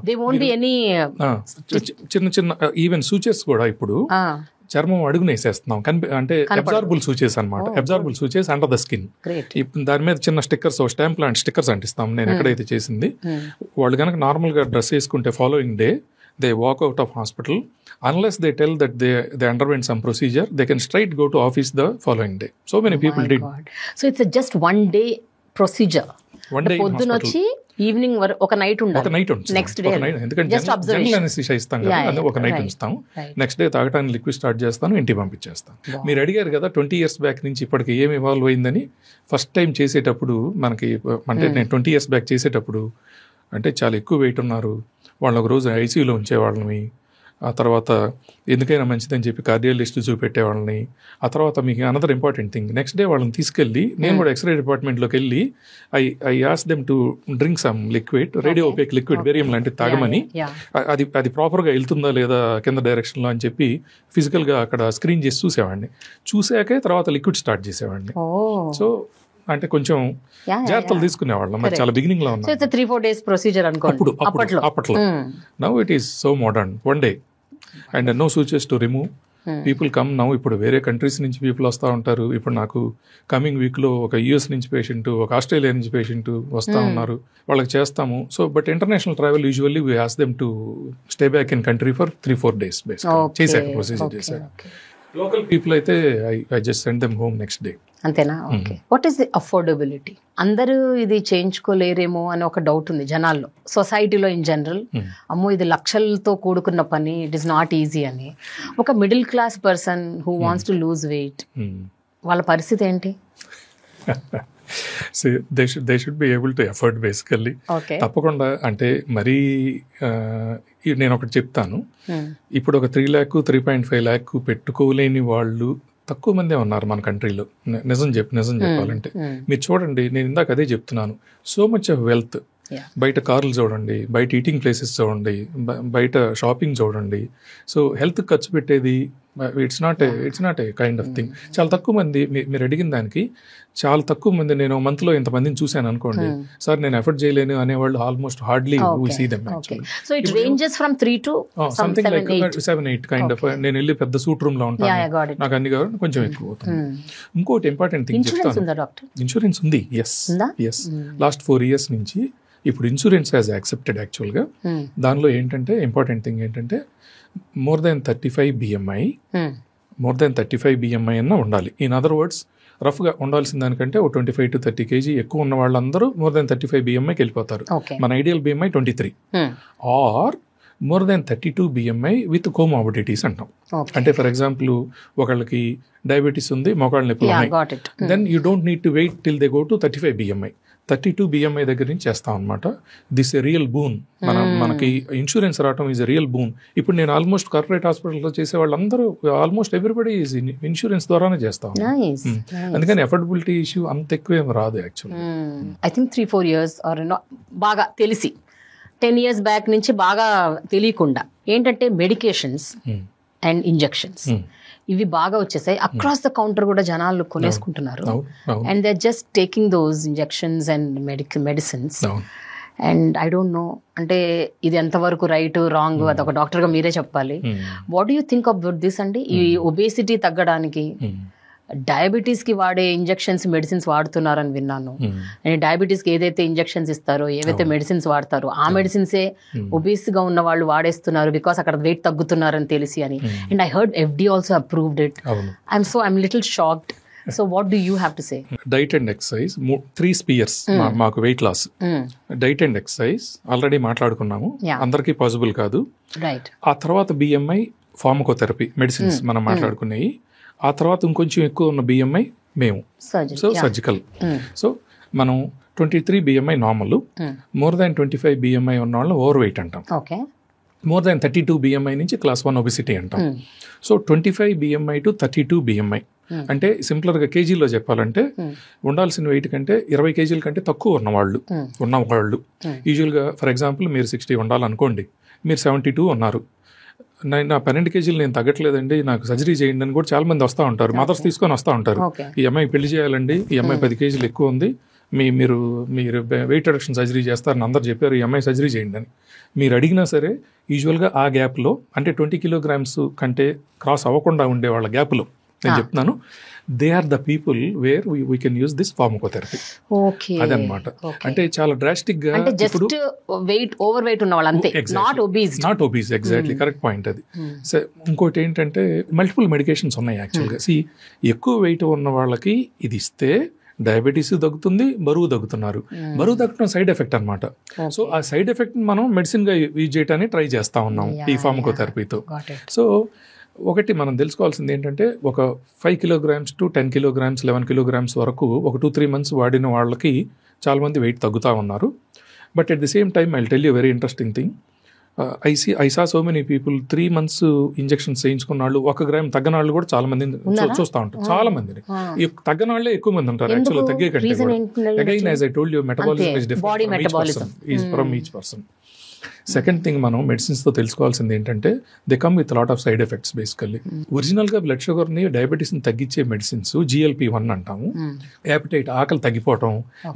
Speaker 2: There won't be any.
Speaker 1: చిన్న even సూచెస్ కూడా ఇప్పుడు చర్మం అడుగున వేసేస్తున్నాం. అంటే absorbable సూచెస్ అనమాట. అబ్జార్బుల్ సూచెస్ అండర్ ద స్కిన్. దాని మీద చిన్న స్టిక్కర్స్, స్టాంప్ లాంటి స్టిక్కర్స్ అంటిస్తాం. నేను ఎక్కడైతే చేసింది, వాళ్ళు కనుక నార్మల్గా డ్రెస్ వేసుకుంటే following day they walk out of hospital unless they tell that they underwent some procedure, they can straight go to office the following day. So many people did.
Speaker 2: So it's a just one day procedure. One day పొద్దున వచ్చి evening వరకు ఒక night ఉండాలి. Next day
Speaker 1: ఎందుకంటే general anaesthesia ఇస్తాం కదా, అదే ఒక నైట్ ఉంచుతాం. నెక్స్ట్ డే తాగడానికి లిక్విడ్ స్టార్ట్ చేస్తాను, ఇంటికి పంపించేస్తాను. మీరు అడిగారు కదా 20 years బ్యాక్ నుంచి ఇప్పటికి ఏమి ఇవాల్వ్ అయిందని. ఫస్ట్ టైం చేసేటప్పుడు మనకి, అంటే నేను 20 years బ్యాక్ చేసేటప్పుడు అంటే చాలా ఎక్కువ వెయిట్ ఉన్నారు, వాళ్ళని ఒక రోజు ఐసీయూలో ఉంచేవాళ్ళని. ఆ తర్వాత ఎందుకైనా మంచిదని చెప్పి కార్డియాలజిస్ట్ చూపెట్టేవాళ్ళని. ఆ తర్వాత మీకు another important thing, next day వాళ్ళని తీసుకెళ్ళి నేను కూడా ఎక్స్రే డిపార్ట్మెంట్లోకి వెళ్ళి I ask them to drink some liquid, radio OPEC liquid, barium లాంటిది తాగమని. అది ప్రాపర్గా వెళ్తుందా లేదా కింద డైరెక్షన్లో అని చెప్పి ఫిజికల్గా అక్కడ స్క్రీన్ చేసి చూసేవాడిని. చూసాకే తర్వాత లిక్విడ్ స్టార్ట్ చేసేవాడిని. సో అంటే కొంచెం జాగ్రత్తలు తీసుకునేవాళ్ళం. మరి చాలా బిగినింగ్ లో ఉన్నాం.
Speaker 2: 3-4 days ప్రొసీజర్ అనుకోండి అప్పట్లో.
Speaker 1: Now it is so modern, 1 day and no సూచెస్ to remove. People come now. ఇప్పుడు వేరే కంట్రీస్ నుంచి పీపుల్ వస్తూ ఉంటారు. ఇప్పుడు నాకు కమింగ్ వీక్లో ఒక యూఎస్ నుంచి పేషెంట్, ఒక ఆస్ట్రేలియా నుంచి పేషెంట్ వస్తూ ఉన్నారు. వాళ్ళకి చేస్తాము. So but international travel usually we ask them to stay back in country for 3-4 days చేశాక ప్రొసీజర్ చేశాక. లోకల్ పీపుల్ అయితే I just send them home next day.
Speaker 2: అంతేనా? Okay. What is the affordability? అందరూ ఇది చేయించుకోలేరేమో అని ఒక డౌట్ ఉంది జనాల్లో, సొసైటీలో ఇన్ జనరల్. అమ్మో ఇది లక్షలతో కూడుకున్న పని, ఇట్ ఈస్ నాట్ ఈజీ అని. ఒక middle class person who wants to lose weight, వాళ్ళ పరిస్థితి ఏంటి?
Speaker 1: They should be able to effort basically. తప్పకుండా. అంటే మరీ నేను ఒకటి చెప్తాను, ఇప్పుడు ఒక 3 lakh 3.5 lakh పెట్టుకోలేని వాళ్ళు తక్కువ మందే ఉన్నారు మన కంట్రీలో. నిజం చెప్పాలంటే మీరు చూడండి, నేను ఇందాక అదే చెప్తున్నాను, సో మచ్ ఆఫ్ వెల్త్. బయట కార్లు చూడండి, బయట ఈటింగ్ ప్లేసెస్ చూడండి, బయట షాపింగ్ చూడండి. సో హెల్త్ ఖర్చు పెట్టేది it's not a kind of thing. చాలా తక్కువ మంది, మీరు అడిగిన దానికి చాలా తక్కువ మంది, నేను మంత్లో ఇంతమందిని చూశాను అనుకోండి, సార్ నేను ఎఫర్ట్ చేయలేను అనేవాళ్ళు almost hardly we see them actually.
Speaker 2: So it ranges from 3 to
Speaker 1: something like 7-8 kind of. నేను వెళ్ళి పెద్ద సూట్ రూమ్ లో ఉంటాను, నాకు అన్ని కావాలి, కొంచెం ఎక్కువ అవుతుంది. ఇంకోటి ఇంపార్టెంట్ థింగ్ చెప్తాను, ఇన్సూరెన్స్ ఉంది. ఎస్ లాస్ట్ 4 years నుంచి ఇప్పుడు ఇన్సూరెన్స్ హ్యాస్ యాక్సెప్టెడ్ యాక్చువల్గా. దానిలో ఏంటంటే ఇంపార్టెంట్ థింగ్ ఏంటంటే more than 35 BMI అన్న ఉండాలి. ఇన్ అదర్ వర్డ్స్, రఫ్గా ఉండాల్సిన దానికంటే ఓ 25 to 30 kg ఎక్కువ ఉన్న వాళ్ళందరూ more than 35 BMIకి వెళ్ళిపోతారు. మన ideal BMI 23 or more than 32 BMI with comorbidities అంటాం. అంటే ఫర్ ఎగ్జాంపుల్ ఒకళ్ళకి డయాబెటీస్ ఉంది, మోకాళ్ళ నొప్పులు ఉన్నాయి, then you don't need to wait till they go to 35 BMI. 32 BMI దగ్గర నుంచి చేస్తాం అనమాట. This a real boon. మనకి ఇన్సూరెన్స్ రావటం ఈజ్ ఎ రియల్ బూన్. ఇప్పుడు నేను ఆల్మోస్ట్ కార్పొరేట్ హాస్పిటల్లో చేసే వాళ్ళందరూ ఆల్మోస్ట్ ఎవ్రీబడి ఈజ్ ఇన్సూరెన్స్ ద్వారానే చేస్తాం. అందుకని అఫోర్డబిలిటీ ఇష్యూ అంత ఎక్కువ ఏం రాదు actually.
Speaker 2: I think 3-4 years or బాగా తెలిసి 10 years బ్యాక్ నుంచి బాగా తెలియకుండా ఏంటంటే మెడికేషన్స్ అండ్ ఇంజెక్షన్స్ ఇవి బాగా వచ్చేసాయి. అక్రాస్ ద కౌంటర్ కూడా జనాలు కొనేసుకుంటున్నారు. And they just taking those injections and medicines. And I don't know, అంటే ఇది ఎంతవరకు రైట్ రాంగ్ అది ఒక డాక్టర్గా మీరే చెప్పాలి. What do you think about this అండి? ఈ ఒబేసిటీ తగ్గడానికి డయాబెటీస్ కి వాడే ఇంజెక్షన్స్ మెడిసిన్స్ వాడుతున్నారని విన్నాను. అండ్ డయాబెటీస్ కి ఏదైతే ఇంజెక్షన్స్ ఇస్తారో, ఏవైతే మెడిసిన్స్ వాడతారో ఆ మెడిసిన్సే ఒబేస్ గా ఉన్న వాళ్ళు వాడేస్తున్నారు బికాస్ అక్కడ వెయిట్ తగ్గుతున్నారని తెలిసి అని. And I heard FD also approved it. I'm little shocked. So what do you have to say?
Speaker 1: Diet and exercise 3 spheres మాకు weight loss. Diet and exercise already మాట్లాడుకున్నాము, అందరికీ పాసిబుల్ కాదు. ఆ తర్వాత BMI, ఫార్మకోథెరపీ మెడిసిన్స్ మనం మాట్లాడుకున్నాయి. ఆ తర్వాత ఇంకొంచెం ఎక్కువ ఉన్న BMI మేము, సో సర్జికల్. సో మనం 23 BMI normal, more than 25 BMI ఉన్న వాళ్ళని ఓవర్ వెయిట్ అంటాం. more than 32 BMI నుంచి క్లాస్ 1 ఒబిసిటీ అంటాం. సో 25 BMI to 32 BMI అంటే సింపుల్గా కేజీలో చెప్పాలంటే ఉండాల్సిన వెయిట్ కంటే 20 kg కంటే తక్కువ ఉన్నవాళ్ళు యూజువల్గా. ఫర్ ఎగ్జాంపుల్ మీరు 60 ఉండాలనుకోండి, మీరు 72 ఉన్నారు, నా 12 kg నేను తగ్గట్లేదండి, నాకు సర్జరీ చేయండి అని కూడా చాలా మంది వస్తూ ఉంటారు. మదర్స్ తీసుకొని వస్తూ ఉంటారు, ఈ అమ్మాయి పెళ్లి చేయాలండి, ఈ అమ్మాయి 10 kg ఎక్కువ ఉంది, మీరు వెయిట్ రిడక్షన్ సర్జరీ చేస్తారని అందరు చెప్పారు, ఈ అమ్మాయి సర్జరీ చేయండి అని మీరు అడిగినా సరే యూజువల్గా ఆ గ్యాప్లో అంటే 20 kilograms కంటే క్రాస్ అవ్వకుండా ఉండే వాళ్ళ గ్యాప్లో నేను చెప్తున్నాను, they are the people where we can use this pharmacotherapy. అదనమాట. అంటే చాలా డ్రాస్టిక్ గా
Speaker 2: ఓవర్ వెయిట్ ఉన్న వాళ్ళు అంతే,
Speaker 1: not obese. Exactly correct point అది. సో ఇంకోటి ఏంటంటే మల్టిపుల్ మెడికేషన్స్ ఉన్నాయి యాక్చువల్గా. ఎక్కువ వెయిట్ ఉన్న వాళ్ళకి ఇది ఇస్తే డయాబెటీస్ తగ్గుతుంది, బరువు తగ్గుతున్నారు. బరువు తగ్గడం సైడ్ ఎఫెక్ట్ అనమాట. సో ఆ సైడ్ ఎఫెక్ట్ మనం మెడిసిన్ గా యూజ్ చేయడానికి ట్రై చేస్తా ఉన్నాం ఈ ఫార్మకోథెరపీతో. సో ఒకటి మనం తెలుసుకోవాల్సింది ఏంటంటే ఒక 5 kilograms to 10 kilograms 11 kilograms వరకు ఒక 2-3 months వాడిన వాళ్ళకి చాలా మంది వెయిట్ తగ్గుతూ ఉన్నారు. But at the same time I will tell you very interesting thing. I saw so many people 3 months injections చేయించుకున్న వాళ్ళు 1 gram తగ్గన వాళ్ళు కూడా చాలా మంది చూస్తూ ఉంటారు. చాలా మందిని తగ్గన వాళ్ళే ఎక్కువ మంది ఉంటారు యాక్చువల్గా, తగ్గే కంటే కూడా. Again as I told you, metabolism is different from each person. Second thing మనం మెడిసిన్స్తో తెలుసుకోవాల్సింది ఏంటంటే they come with lot of side effects basically. ఒరిజినల్గా బ్లడ్ షుగర్ని డయాబెటీస్ని తగ్గించే మెడిసిన్స్ GLP-1 అంటాము. యాపిటైట్, ఆకలి తగ్గిపోవటం,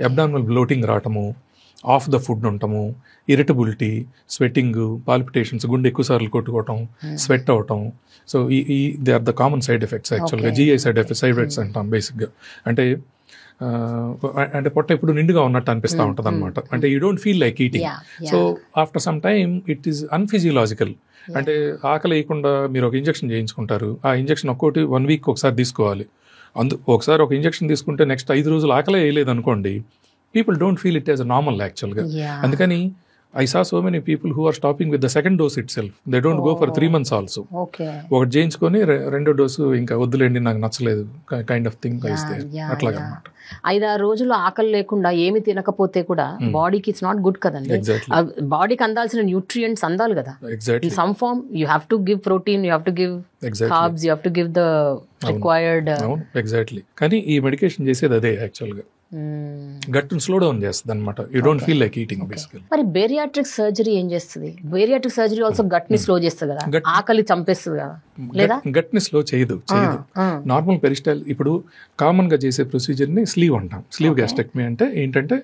Speaker 1: అబ్డామినల్ బ్లోటింగ్ రావటము, ఆఫ్ ద ఫుడ్ ఉండటము, ఇరిటబిలిటీ, స్వెట్టింగ్, పాల్పిటేషన్స్, గుండె ఎక్కువసార్లు కొట్టుకోవటం, స్వెట్ అవటం. So they are the common side effects యాక్చువల్గా. జిఐ సైడ్ ఎఫెక్ట్స్ అంటాం బేసిక్గా. అంటే పొట్ట ఇప్పుడు నిండుగా ఉన్నట్టు అనిపిస్తూ ఉంటుంది అనమాట. అంటే you don't feel like eating. So after some time it is unphysiological. అంటే ఆకలి వేయకుండా మీరు ఒక ఇంజెక్షన్ చేయించుకుంటారు. ఆ ఇంజెక్షన్ ఒక్కోటి 1 week ఒకసారి తీసుకోవాలి. ఒకసారి ఒక ఇంజెక్షన్ తీసుకుంటే నెక్స్ట్ 5 రోజులు ఆకలే వేయలేదు అనుకోండి, people don't feel it as a normal యాక్చువల్గా. అందుకని I saw so many people who are stopping with the second dose itself. They don't go for 3 months also. ఒకటి చేయించుకొని రెండో డోసు ఇంకా వద్దులేండి నాకు నచ్చలేదు కైండ్ ఆఫ్ థింగ్ అయితే అట్లాగా అన్నమాట.
Speaker 2: 5-6 రోజులు ఆకలి లేకుండా ఏమి తినకపోతే కూడా బాడీకి ఇట్స్ నాట్ గుడ్ కదండి. బాడీకి అందాల్సిన న్యూట్రియంట్స్ అందాలి కదా. In some form you have to give protein, you have to give carbs, you have to give the required.
Speaker 1: Exactly. కానీ ఈ మెడికేషన్ చేసేది అదే యాక్చువల్గా, గట్టును స్లో డౌన్ చేస్తుంది అనమాట. You don't feel like eating basically.
Speaker 2: మరి బేరియాట్రిక్ సర్జరీ ఏం చేస్తుంది? బేరియాట్రిక్ సర్జరీ ఆల్సో గట్ ని స్లో చేస్తుంది కదా, ఆకలి చంపేస్తుంది కదా, లేదా?
Speaker 1: గట్ ని స్లో చేయదు. నార్మల్ పెరిస్టైల్ ఇప్పుడు కామన్ గా చేసే ప్రొసీజర్ ని స్లీవ్ అంటాం. స్లీవ్ గ్యాస్ట్రెక్టమీ అంటే ఏంటంటే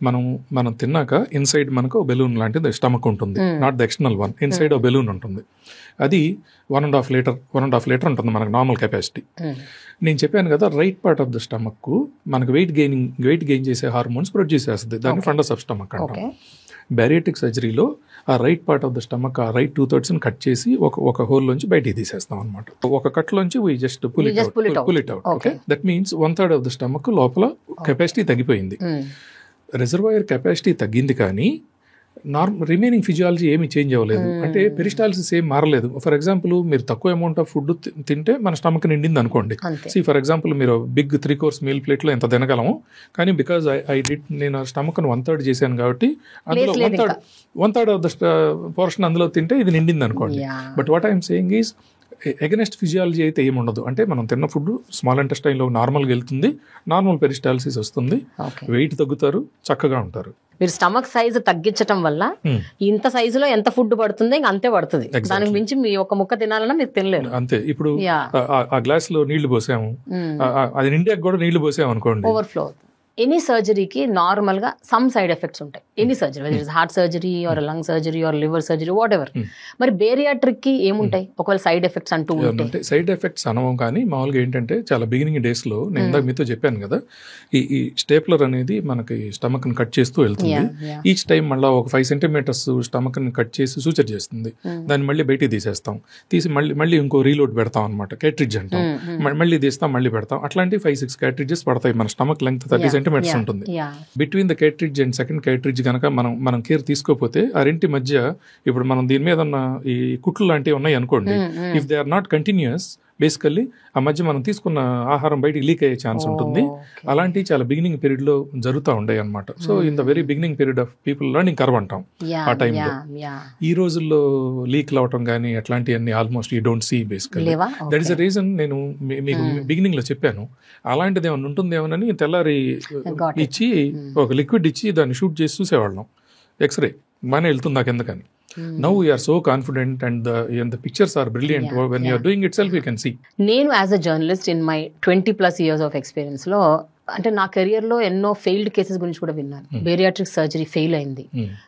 Speaker 1: మనం తిన్నాక ఇన్సైడ్ మనకు బెలూన్ లాంటిది స్టమక్ ఉంటుంది, not the external one. Inside balloon ఉంటుంది, అది 1.5 లీటర్ ఉంటుంది మనకు నార్మల్ కెపాసిటీ. నేను చెప్పాను కదా, right part of the stomach కు మనకు వెయిట్ గెయిన్ చేసే హార్మోన్స్ ప్రొడ్యూస్ చేస్తుంది, దాన్ని ఫండస్ ఆఫ్ స్టమక్ అంటాం. బ్యారియాట్రిక్ సర్జరీలో ఆ right part of the stomach, ఆ రైట్ 2/3 కట్ చేసి ఒక హోల్ నుంచి బయటికి తీసేస్తాం అనమాట. ఒక కట్ లోంచి we just pull it out. Okay, that means 1/3 of the stomach లోపల కెపాసిటీ తగ్గిపోయింది. రిజర్వాయర్ కెపాసిటీ తగ్గింది కానీ రిమైనింగ్ ఫిజియాలజీ ఏమి చేంజ్ అవ్వలేదు. అంటే పెరిస్టాల్సిస్ ఏం మారలేదు. ఫర్ ఎగ్జాంపుల్ మీరు తక్కువ అమౌంట్ ఆఫ్ ఫుడ్ తింటే మన స్టమక్ నిండింది అనుకోండి. ఫర్ ఎగ్జాంపుల్ మీరు బిగ్ 3 course మీల్ ప్లేట్లో ఎంత తినగలము, కానీ బికాజ్ నేను స్టమక్ 1/3 చేశాను కాబట్టి అందులో 1/3 ఆఫ్ ద పోర్షన్ అందులో తింటే ఇది నిండింది అనుకోండి. But what I'm saying is against physiology అయితే ఏముండదు. అంటే మనం తిన్న ఫుడ్ స్మాల్ ఇంటెస్టైన్లో నార్మల్గా వెళ్తుంది, నార్మల్ పెరిస్టాల్సిస్ వస్తుంది, వెయిట్ తగ్గుతారు, చక్కగా ఉంటారు.
Speaker 2: మీరు స్టమక్ సైజ్ తగ్గించడం వల్ల ఇంత సైజులో ఎంత ఫుడ్ పడుతుంది ఇంకా అంతే పడుతుంది. దానికి మించి మీ ఒక ముక్క తినాలన్నా మీరు తినలేరు.
Speaker 1: అంతే. ఇప్పుడు ఆ గ్లాస్ లో నీళ్లు పోసాము, అది నిండాక కూడా నీళ్లు పోసాము అనుకోండి,
Speaker 2: ఓవర్ఫ్లో. ఎనీ సర్జరీకి నార్మల్ గా సమ్ సైడ్ ఎఫెక్ట్స్ ఉంటాయి. Any surgery, whether it's heart surgery or lung surgery or liver surgery, what ever. మరి బేరియాట్రిక్ కి ఏముంటాయి ఒకవేళ సైడ్ ఎఫెక్ట్స్ అంటూ ఉంటే?
Speaker 1: సైడ్ ఎఫెక్ట్స్ అనవం, కానీ మామూలుగా ఏంటంటే చాలా బిగినింగ్ డేస్ లో నేను ఇందాక మీతో చెప్పాను కదా, ఈ స్టేప్లర్ అనేది మనకి స్టమక్ ని కట్ చేస్తూ వెళ్తుంది. ఈచ్ టైం మళ్ళీ ఒక 5 centimeters స్టమక్ ని కట్ చేసి సూచర్ చేస్తుంది. దాన్ని మళ్ళీ బయటికి తీసేస్తాం, తీసి మళ్ళీ ఇంకో రీలోడ్ పెడతాం అనమాట, క్యాట్రిడ్జ్ అంటాం. మళ్ళీ తీస్తాం, మళ్ళీ పెడతాం. అట్లాంటి 5-6 cartridges పడతాయి. మన స్టమక్ లెంగ్త్ 30 centimeters ఉంటుంది. Between the cartridge and second cartridge కనుక మనం కేర్ తీసుకోకపోతే ఆ రెంటి మధ్య ఇప్పుడు మనం దీని మీద ఉన్న ఈ కుట్లు లాంటివి ఉన్నాయి అనుకోండి, if they are not continuous, basically ఆ మధ్య మనం తీసుకున్న ఆహారం బయటికి లీక్ అయ్యే ఛాన్స్ ఉంటుంది. అలాంటివి చాలా బిగినింగ్ పీరియడ్ లో జరుగుతూ ఉంటాయి అనమాట. So in the very beginning period of people learning curve అంటాం ఆ టైంలో. ఈ రోజుల్లో లీక్ అవటం కానీ అట్లాంటివన్నీ almost you don't see basically. That is the reason నేను మీకు బిగినింగ్ లో చెప్పాను, అలాంటిది ఏమైనా ఉంటుందేమోనని తెల్లారి ఇచ్చి ఒక లిక్విడ్ ఇచ్చి దాన్ని షూట్ చేసి చూసేవాళ్ళం. ఎక్స్రే బాగానే వెళ్తుంది నాకు ఎందుకని. Now we are so confident and the pictures are brilliant. When you are doing itself you can see.
Speaker 2: నేను as a journalist in my 20+ years of experience లో, అంటే నా కెరియర్ లో ఎన్నో ఫెయిల్డ్ కేసెస్ గురించి కూడా విన్నాను. బేరియాట్రిక్ సర్జరీ ఫెయిల్ అయింది,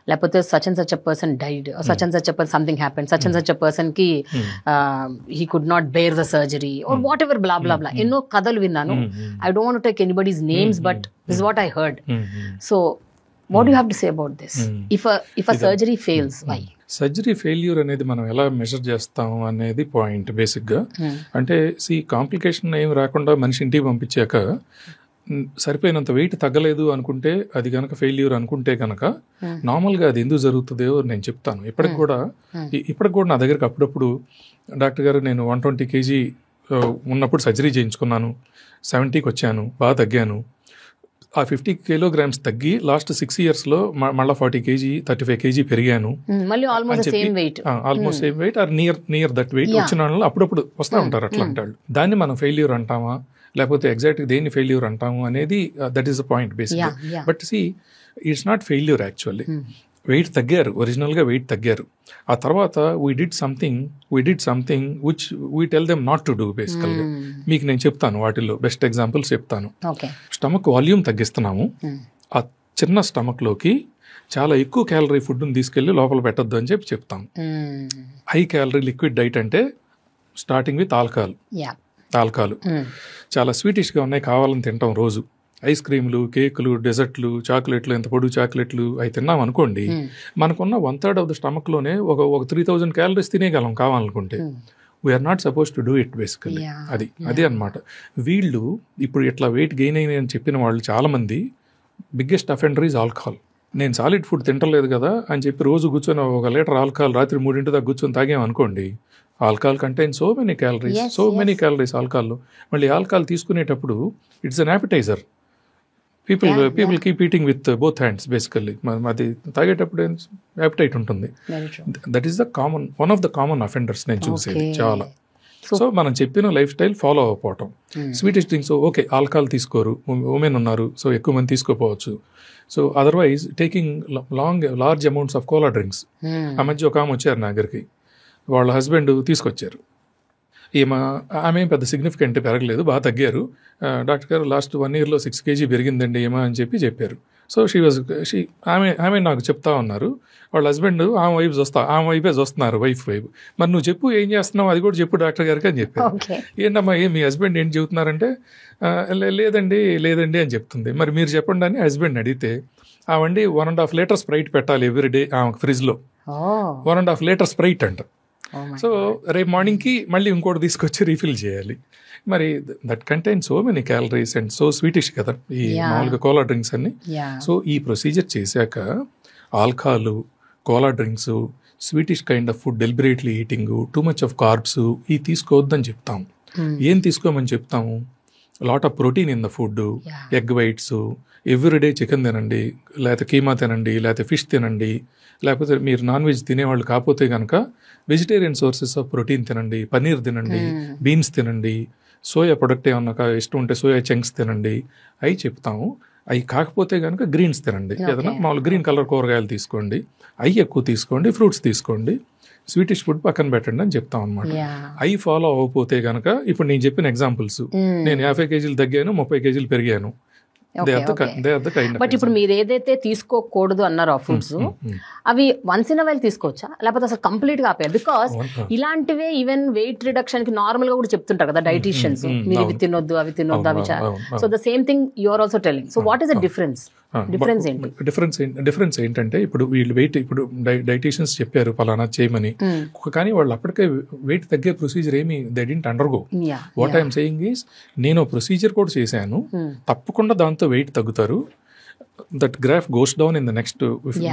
Speaker 2: లేకపోతే such and such a person died, such and such a person something happened, such and such a person కి he could not bear the surgery or whatever blah blah blah. ఎన్నో కథలు విన్నాను. I don't want to take anybody's names, but this what I heard. So what do you have to say about this? If a surgery fails, why?
Speaker 1: Surgery failure అనేది మనం ఎలా measure చేస్తాం అనేది point బేసిక్గా. అంటే కాంప్లికేషన్ ఏం రాకుండా మనిషి ఇంటికి పంపించాక సరిపోయినంత వెయిట్ తగ్గలేదు అనుకుంటే అది కనుక ఫెయిల్యూర్ అనుకుంటే కనుక నార్మల్గా అది ఎందుకు జరుగుతుందో నేను చెప్తాను. ఇప్పటికి కూడా నా దగ్గరికి అప్పుడప్పుడు డాక్టర్ గారు నేను 120 kg ఉన్నప్పుడు సర్జరీ చేయించుకున్నాను, 70కి వచ్చాను, బాగా తగ్గాను. ఆ 50 kilograms తగ్గి లాస్ట్ 6 years లో మళ్ళీ 40 kg 35 kg పెరిగాను.
Speaker 2: Almost same
Speaker 1: weight or near that weight వచ్చిన వాళ్ళు అప్పుడప్పుడు వస్తూ ఉంటారు అట్లాంటి వాళ్ళు. దాన్ని మనం ఫెయిల్యూర్ అంటామా లేకపోతే ఎగ్జాక్ట్ దేన్ని ఫెయిల్యూర్ అంటాము అనేది దట్ ఈస్ ద పాయింట్ బేసిక్గా. But it's not failure actually. Weight తగ్గారు, ఒరిజినల్గా వెయిట్ తగ్గారు. ఆ తర్వాత we did something which we tell them not to do బేసికల్గా. మీకు నేను చెప్తాను, వాటిల్లో బెస్ట్ ఎగ్జాంపుల్స్ చెప్తాను. స్టమక్ వాల్యూమ్ తగ్గిస్తున్నాము, ఆ చిన్న స్టమక్లోకి చాలా ఎక్కువ క్యాలరీ ఫుడ్ని తీసుకెళ్ళి లోపల పెట్టద్దు అని చెప్పి చెప్తాం. హై క్యాలరీ లిక్విడ్ డైట్ అంటే స్టార్టింగ్ విత్ ఆల్కహాల్ చాలా స్వీటిష్గా ఉన్నాయి, కావాలని తింటాం రోజు. ఐస్ క్రీమ్లు, కేకులు, డెజర్ట్లు, చాక్లెట్లు, ఎంత పొడుగు చాక్లెట్లు అవి తిన్నాం అనుకోండి, మనకున్న 1/3 ఆఫ్ ద స్టమక్లోనే ఒక 3000 క్యాలరీస్ తినేయగలం కావాలనుకుంటే. We are not supposed to do it basically. అది అనమాట. వీళ్ళు ఇప్పుడు ఇట్లా వెయిట్ గెయిన్ అయినాయి అని చెప్పిన వాళ్ళు చాలామంది బిగ్గెస్ట్ అఫెండర్ ఈజ్ ఆల్కహాల్. నేను సాలిడ్ ఫుడ్ తింటలేదు కదా అని చెప్పి రోజు కూర్చొని 1 లీటర్ ఆల్కహాల్ రాత్రి 3 దాకా కూర్చొని తాగామనుకోండి, alcohol contain so many calories ఆల్కహాల్లో. మళ్ళీ ఆల్కహాల్ తీసుకునేటప్పుడు it's an appetiser. People keep eating with both hands basically. అది తాగేటప్పుడు యాపిటైట్ ఉంటుంది. That is one of the common offenders నేను చూసేది చాలా. సో మనం చెప్పిన లైఫ్ స్టైల్ ఫాలో అవ్వకపోవటం. స్వీటెస్ట్ డ్రింక్స్ ఓకే, ఆల్కహాల్ తీసుకోరు, ఉమెన్ ఉన్నారు, సో ఎక్కువ మంది తీసుకోపోవచ్చు. So otherwise taking large amounts of cola drinks. ఆ మధ్య ఒక ఆమె వచ్చారు నా దగ్గరికి, వాళ్ళ హస్బెండ్ తీసుకొచ్చారు. ఆమె పెద్ద సిగ్నిఫికెంట్ పెరగలేదు, బాగా తగ్గారు. డాక్టర్ గారు లాస్ట్ 1 yearలో 6 kg పెరిగిందండి ఏమో అని చెప్పారు. సో ఆమె నాకు చెప్తా ఉన్నారు, వాళ్ళ హస్బెండ్ ఆమె వైపే చూస్తున్నారు, వైఫ్. మరి నువ్వు చెప్పు, ఏం చేస్తున్నావు అది కూడా చెప్పు డాక్టర్ గారికి అని చెప్పారు. ఏంటమ్మా మీ హస్బెండ్ ఏం చెబుతున్నారంటే, లేదండి అని చెప్తుంది. మరి మీరు చెప్పండి అని హస్బెండ్ అడిగితే, ఆవండి 1.5 లీటర్ స్ప్రైట్ పెట్టాలి ఎవ్రీడే ఆమె ఫ్రిడ్జ్లో. 1.5 లీటర్ స్ప్రైట్ అంట. సో రేపు మార్నింగ్కి మళ్ళీ ఇంకోటి తీసుకొచ్చి రీఫిల్ చేయాలి. మరి that contain so many calories and so sweetish కదా ఈ మామూలుగా కోలా డ్రింక్స్ అన్ని. సో ఈ ప్రొసీజర్ చేశాక alcohol, Kola drinks, sweetish kind of food deliberately eating, too much of carbs ఇవి తీసుకోవద్దని చెప్తాం. ఏం తీసుకోమని చెప్తాము? Lot of protein in the food, egg whites, everyday chicken తినండి, లేకపోతే కీమా తినండి, లేకపోతే ఫిష్ తినండి, లేకపోతే మీరు నాన్ వెజ్ తినేవాళ్ళు కాకపోతే కనుక వెజిటేరియన్ సోర్సెస్ ఆఫ్ ప్రోటీన్ తినండి, పన్నీర్ తినండి, బీన్స్ తినండి, సోయా ప్రొడక్ట్ ఏమన్నా ఇష్టం ఉంటే సోయా చంక్స్ తినండి, అవి చెప్తాము. అవి కాకపోతే కనుక గ్రీన్స్ తినండి, ఏదైనా మామూలు గ్రీన్ కలర్ కూరగాయలు తీసుకోండి, అవి ఎక్కువ తీసుకోండి, ఫ్రూట్స్ తీసుకోండి, స్వీటిష్ ఫుడ్ పక్కన పెట్టండి అని చెప్తాం అనమాట. అవి ఫాలో అవ్వకపోతే కనుక ఇప్పుడు నేను చెప్పిన ఎగ్జాంపుల్స్, నేను 50 kg తగ్గాను, 30 kg పెరిగాను.
Speaker 2: బట్ ఇప్పుడు మీరు ఏదైతే తీసుకోకూడదు అన్నారో ఆ ఫుడ్స్, అవి వన్స్ ఇన్ వైల్ తీసుకోవచ్చా, లేకపోతే అసలు కంప్లీట్ గా ఆపేయాలి? బికాస్ ఇలాంటివే ఈవెన్ వెయిట్ రిడక్షన్ కి నార్మల్ గా కూడా చెప్తుంటారు కదా డైటీషియన్స్, మీరు ఇవి తినొద్దు, అవి తినొద్దు, అవి. So the same thing you are also telling. So what is the difference ఏంటి?
Speaker 1: డిఫరెన్స్ ఏంటంటే ఇప్పుడు వీళ్ళు వెయిట్, ఇప్పుడు డైటీషియన్స్ చెప్పారు పలానా చేయమని, కానీ వాళ్ళు అప్పటికే వెయిట్ తగ్గే ప్రొసీజర్ ఏమి they didn't undergo. What I'm saying is, నేను ప్రొసీజర్ కూడా చేశాను, తప్పకుండా దాంతో వెయిట్ తగ్గుతారు. That graph goes down in the next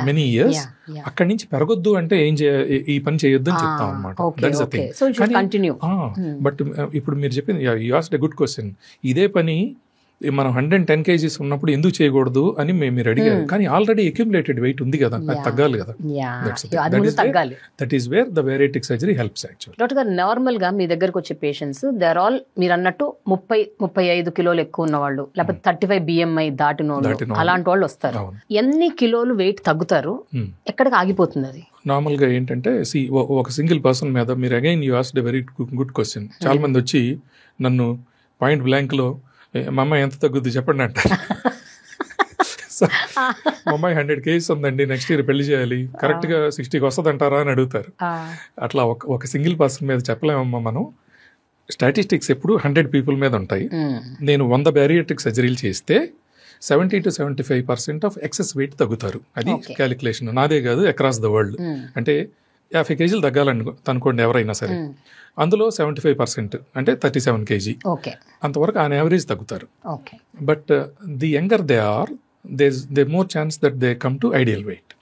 Speaker 1: many years. అక్కడి నుంచి పెరగొద్దు అంటే ఏం చేయాలి, ఈ పని చేయొద్దు అని చెప్తాం అనమాట. That is the thing. But ఇప్పుడు మీరు చెప్పింది, you asked a good question. ఇదే పని మనం 110 kgs ఉన్నప్పుడు ఎందుకు చేయకూడదు అని మీరు అడిగారు, కానీ ఆల్రెడీ అక్యుములేటెడ్ వెయిట్ ఉంది కదా, అది తగ్గాలి కదా. That is where the bariatric surgery helps actually.
Speaker 2: Doctor గారు, నార్మల్ గా మీ దగ్గరకు వచ్చే పేషెంట్స్ దే ఆర్ ఆల్ మీరు అన్నట్టు 30-35 కిలోలు ఎక్కువ ఉన్న వాళ్ళు, లేకపోతే 35 BMI దాటిన వాళ్ళు, అలాంటి వాళ్ళు వస్తారు. ఎన్ని కిలోలు వెయిట్ తగ్గుతారు, ఎక్కడికి ఆగిపోతుంది అది?
Speaker 1: నార్మల్ గా ఏంటంటే ఒక సింగిల్ పర్సన్ మీద మీరు again you asked a very good question. చాలా మంది వచ్చి నన్ను పాయింట్ బ్లాంక్ లో మా అమ్మాయి ఎంత తగ్గుద్ది చెప్పండి అంటారు. మా అమ్మాయి 100 kgs ఉందండి, నెక్స్ట్ ఇయర్ పెళ్లి చేయాలి, కరెక్ట్ గా 60కి వస్తుంది అంటారా అని అడుగుతారు. అట్లా ఒక సింగిల్ పర్సన్ మీద చెప్పలేమమ్మా మనం. స్టాటిస్టిక్స్ ఎప్పుడు 100 people మీద ఉంటాయి. నేను 100 బ్యారియాట్రిక్ సర్జరీలు చేస్తే 70 to 75% ఆఫ్ ఎక్సెస్ వెయిట్ తగ్గుతారు. అది క్యాలిక్యులేషన్ నాదే కాదు, అక్రాస్ ద వరల్డ్. అంటే 50 kg తగ్గాలనుకోండి ఎవరైనా సరే, అందులో 75% అంటే 37 kg అంతవరకు ఆన్ యావరేజ్ తగ్గుతారు. But the younger they are, they more chance that they come to ideal weight.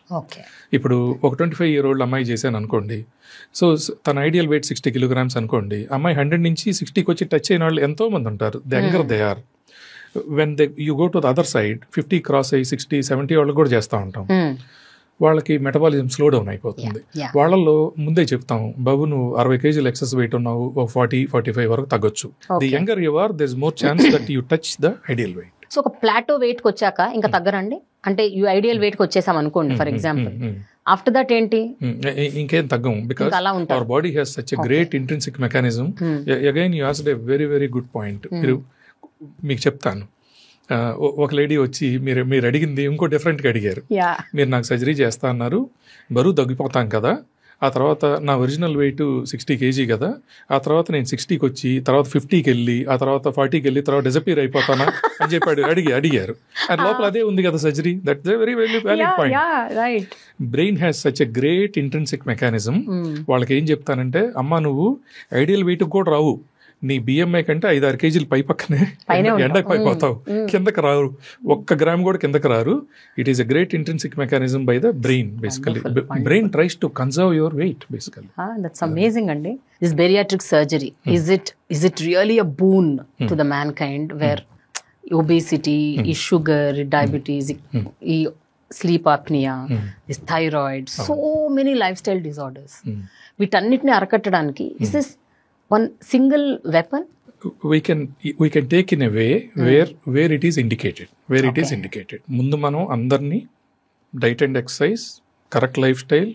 Speaker 1: ఇప్పుడు ఒక 25-year-old అమ్మాయి చేశాను అనుకోండి, సో తన ఐడియల్ వెయిట్ 60 kilograms అనుకోండి, అమ్మాయి 100 నుంచి 60కి వచ్చి టచ్ అయిన వాళ్ళు ఎంతో మంది ఉంటారు. The younger they are. When you go to the other side, 50 cross అయ్యి 60-70 వాళ్ళకి కూడా చేస్తూ ఉంటాం. వాళ్ళకి మెటబాలిజం స్లో డౌన్ అయిపోతుంది. వాళ్ళల్లో ముందే చెప్తాం, బాబు నువ్వు 60 kg ఎక్సెస్ వెయిట్ ఉన్నావు, 40-45 వరకు తగ్గొచ్చు. The younger you are, there is more chance that you touch the ideal weight.
Speaker 2: So ఒక ప్లాటో వెయిట్ కి వచ్చాక ఇంకా తగ్గరండి, అంటే యు ఐడియల్ వెయిట్ కి వచ్చేసాం అనుకోండి ఫర్ ఎగ్జాంపుల్, ఆఫ్టర్ దట్ ఏంటి?
Speaker 1: ఇంకేం తగ్గం, because our body has such a great intrinsic mechanism. Again you asked a very very good point. మీకు చెప్తాను, ఒక లేడీ వచ్చి మీరు అడిగింది ఇంకో డిఫరెంట్గా అడిగారు.
Speaker 2: యా
Speaker 1: మీరు నాకు సర్జరీ చేస్తా అన్నారు, బరువు తగ్గిపోతాం కదా, ఆ తర్వాత నా ఒరిజినల్ వెయిట్ 60 kg కదా, ఆ తర్వాత నేను 60కి వచ్చి తర్వాత 50కి వెళ్ళి ఆ తర్వాత 40కి వెళ్ళి తర్వాత డిసపీర్ అయిపోతానా అని చెప్పి అడిగారు. అండ్ లోపల అదే ఉంది కదా surgery. That is very very valid point.
Speaker 2: Right.
Speaker 1: Brain has such a great intrinsic mechanism. వాళ్ళకి ఏం చెప్తానంటే, అమ్మ నువ్వు ఐడియల్ వెయిట్ కూడా రావు, నీ బిఎంఐ కంటే 5-6 kg పై పక్కనే ఎండకు పైపోతావు, కిందకి రారు, 1 గ్రామ్ కూడా కిందకి రారు. It is a great intrinsic mechanism by the brain. Basically brain tries to conserve your weight basically.
Speaker 2: That's amazing అండి. This bariatric surgery is it really a boon to the mankind, where obesity, ఈ sugar, diabetes, ఈ sleep apnoea, this thyroid, so many life style disorders, వీటన్నిటిని అరకట్టడానికి is this one single weapon
Speaker 1: we can take in a way where it is indicated, ముందు మనం అందరినీ diet and exercise, correct life style,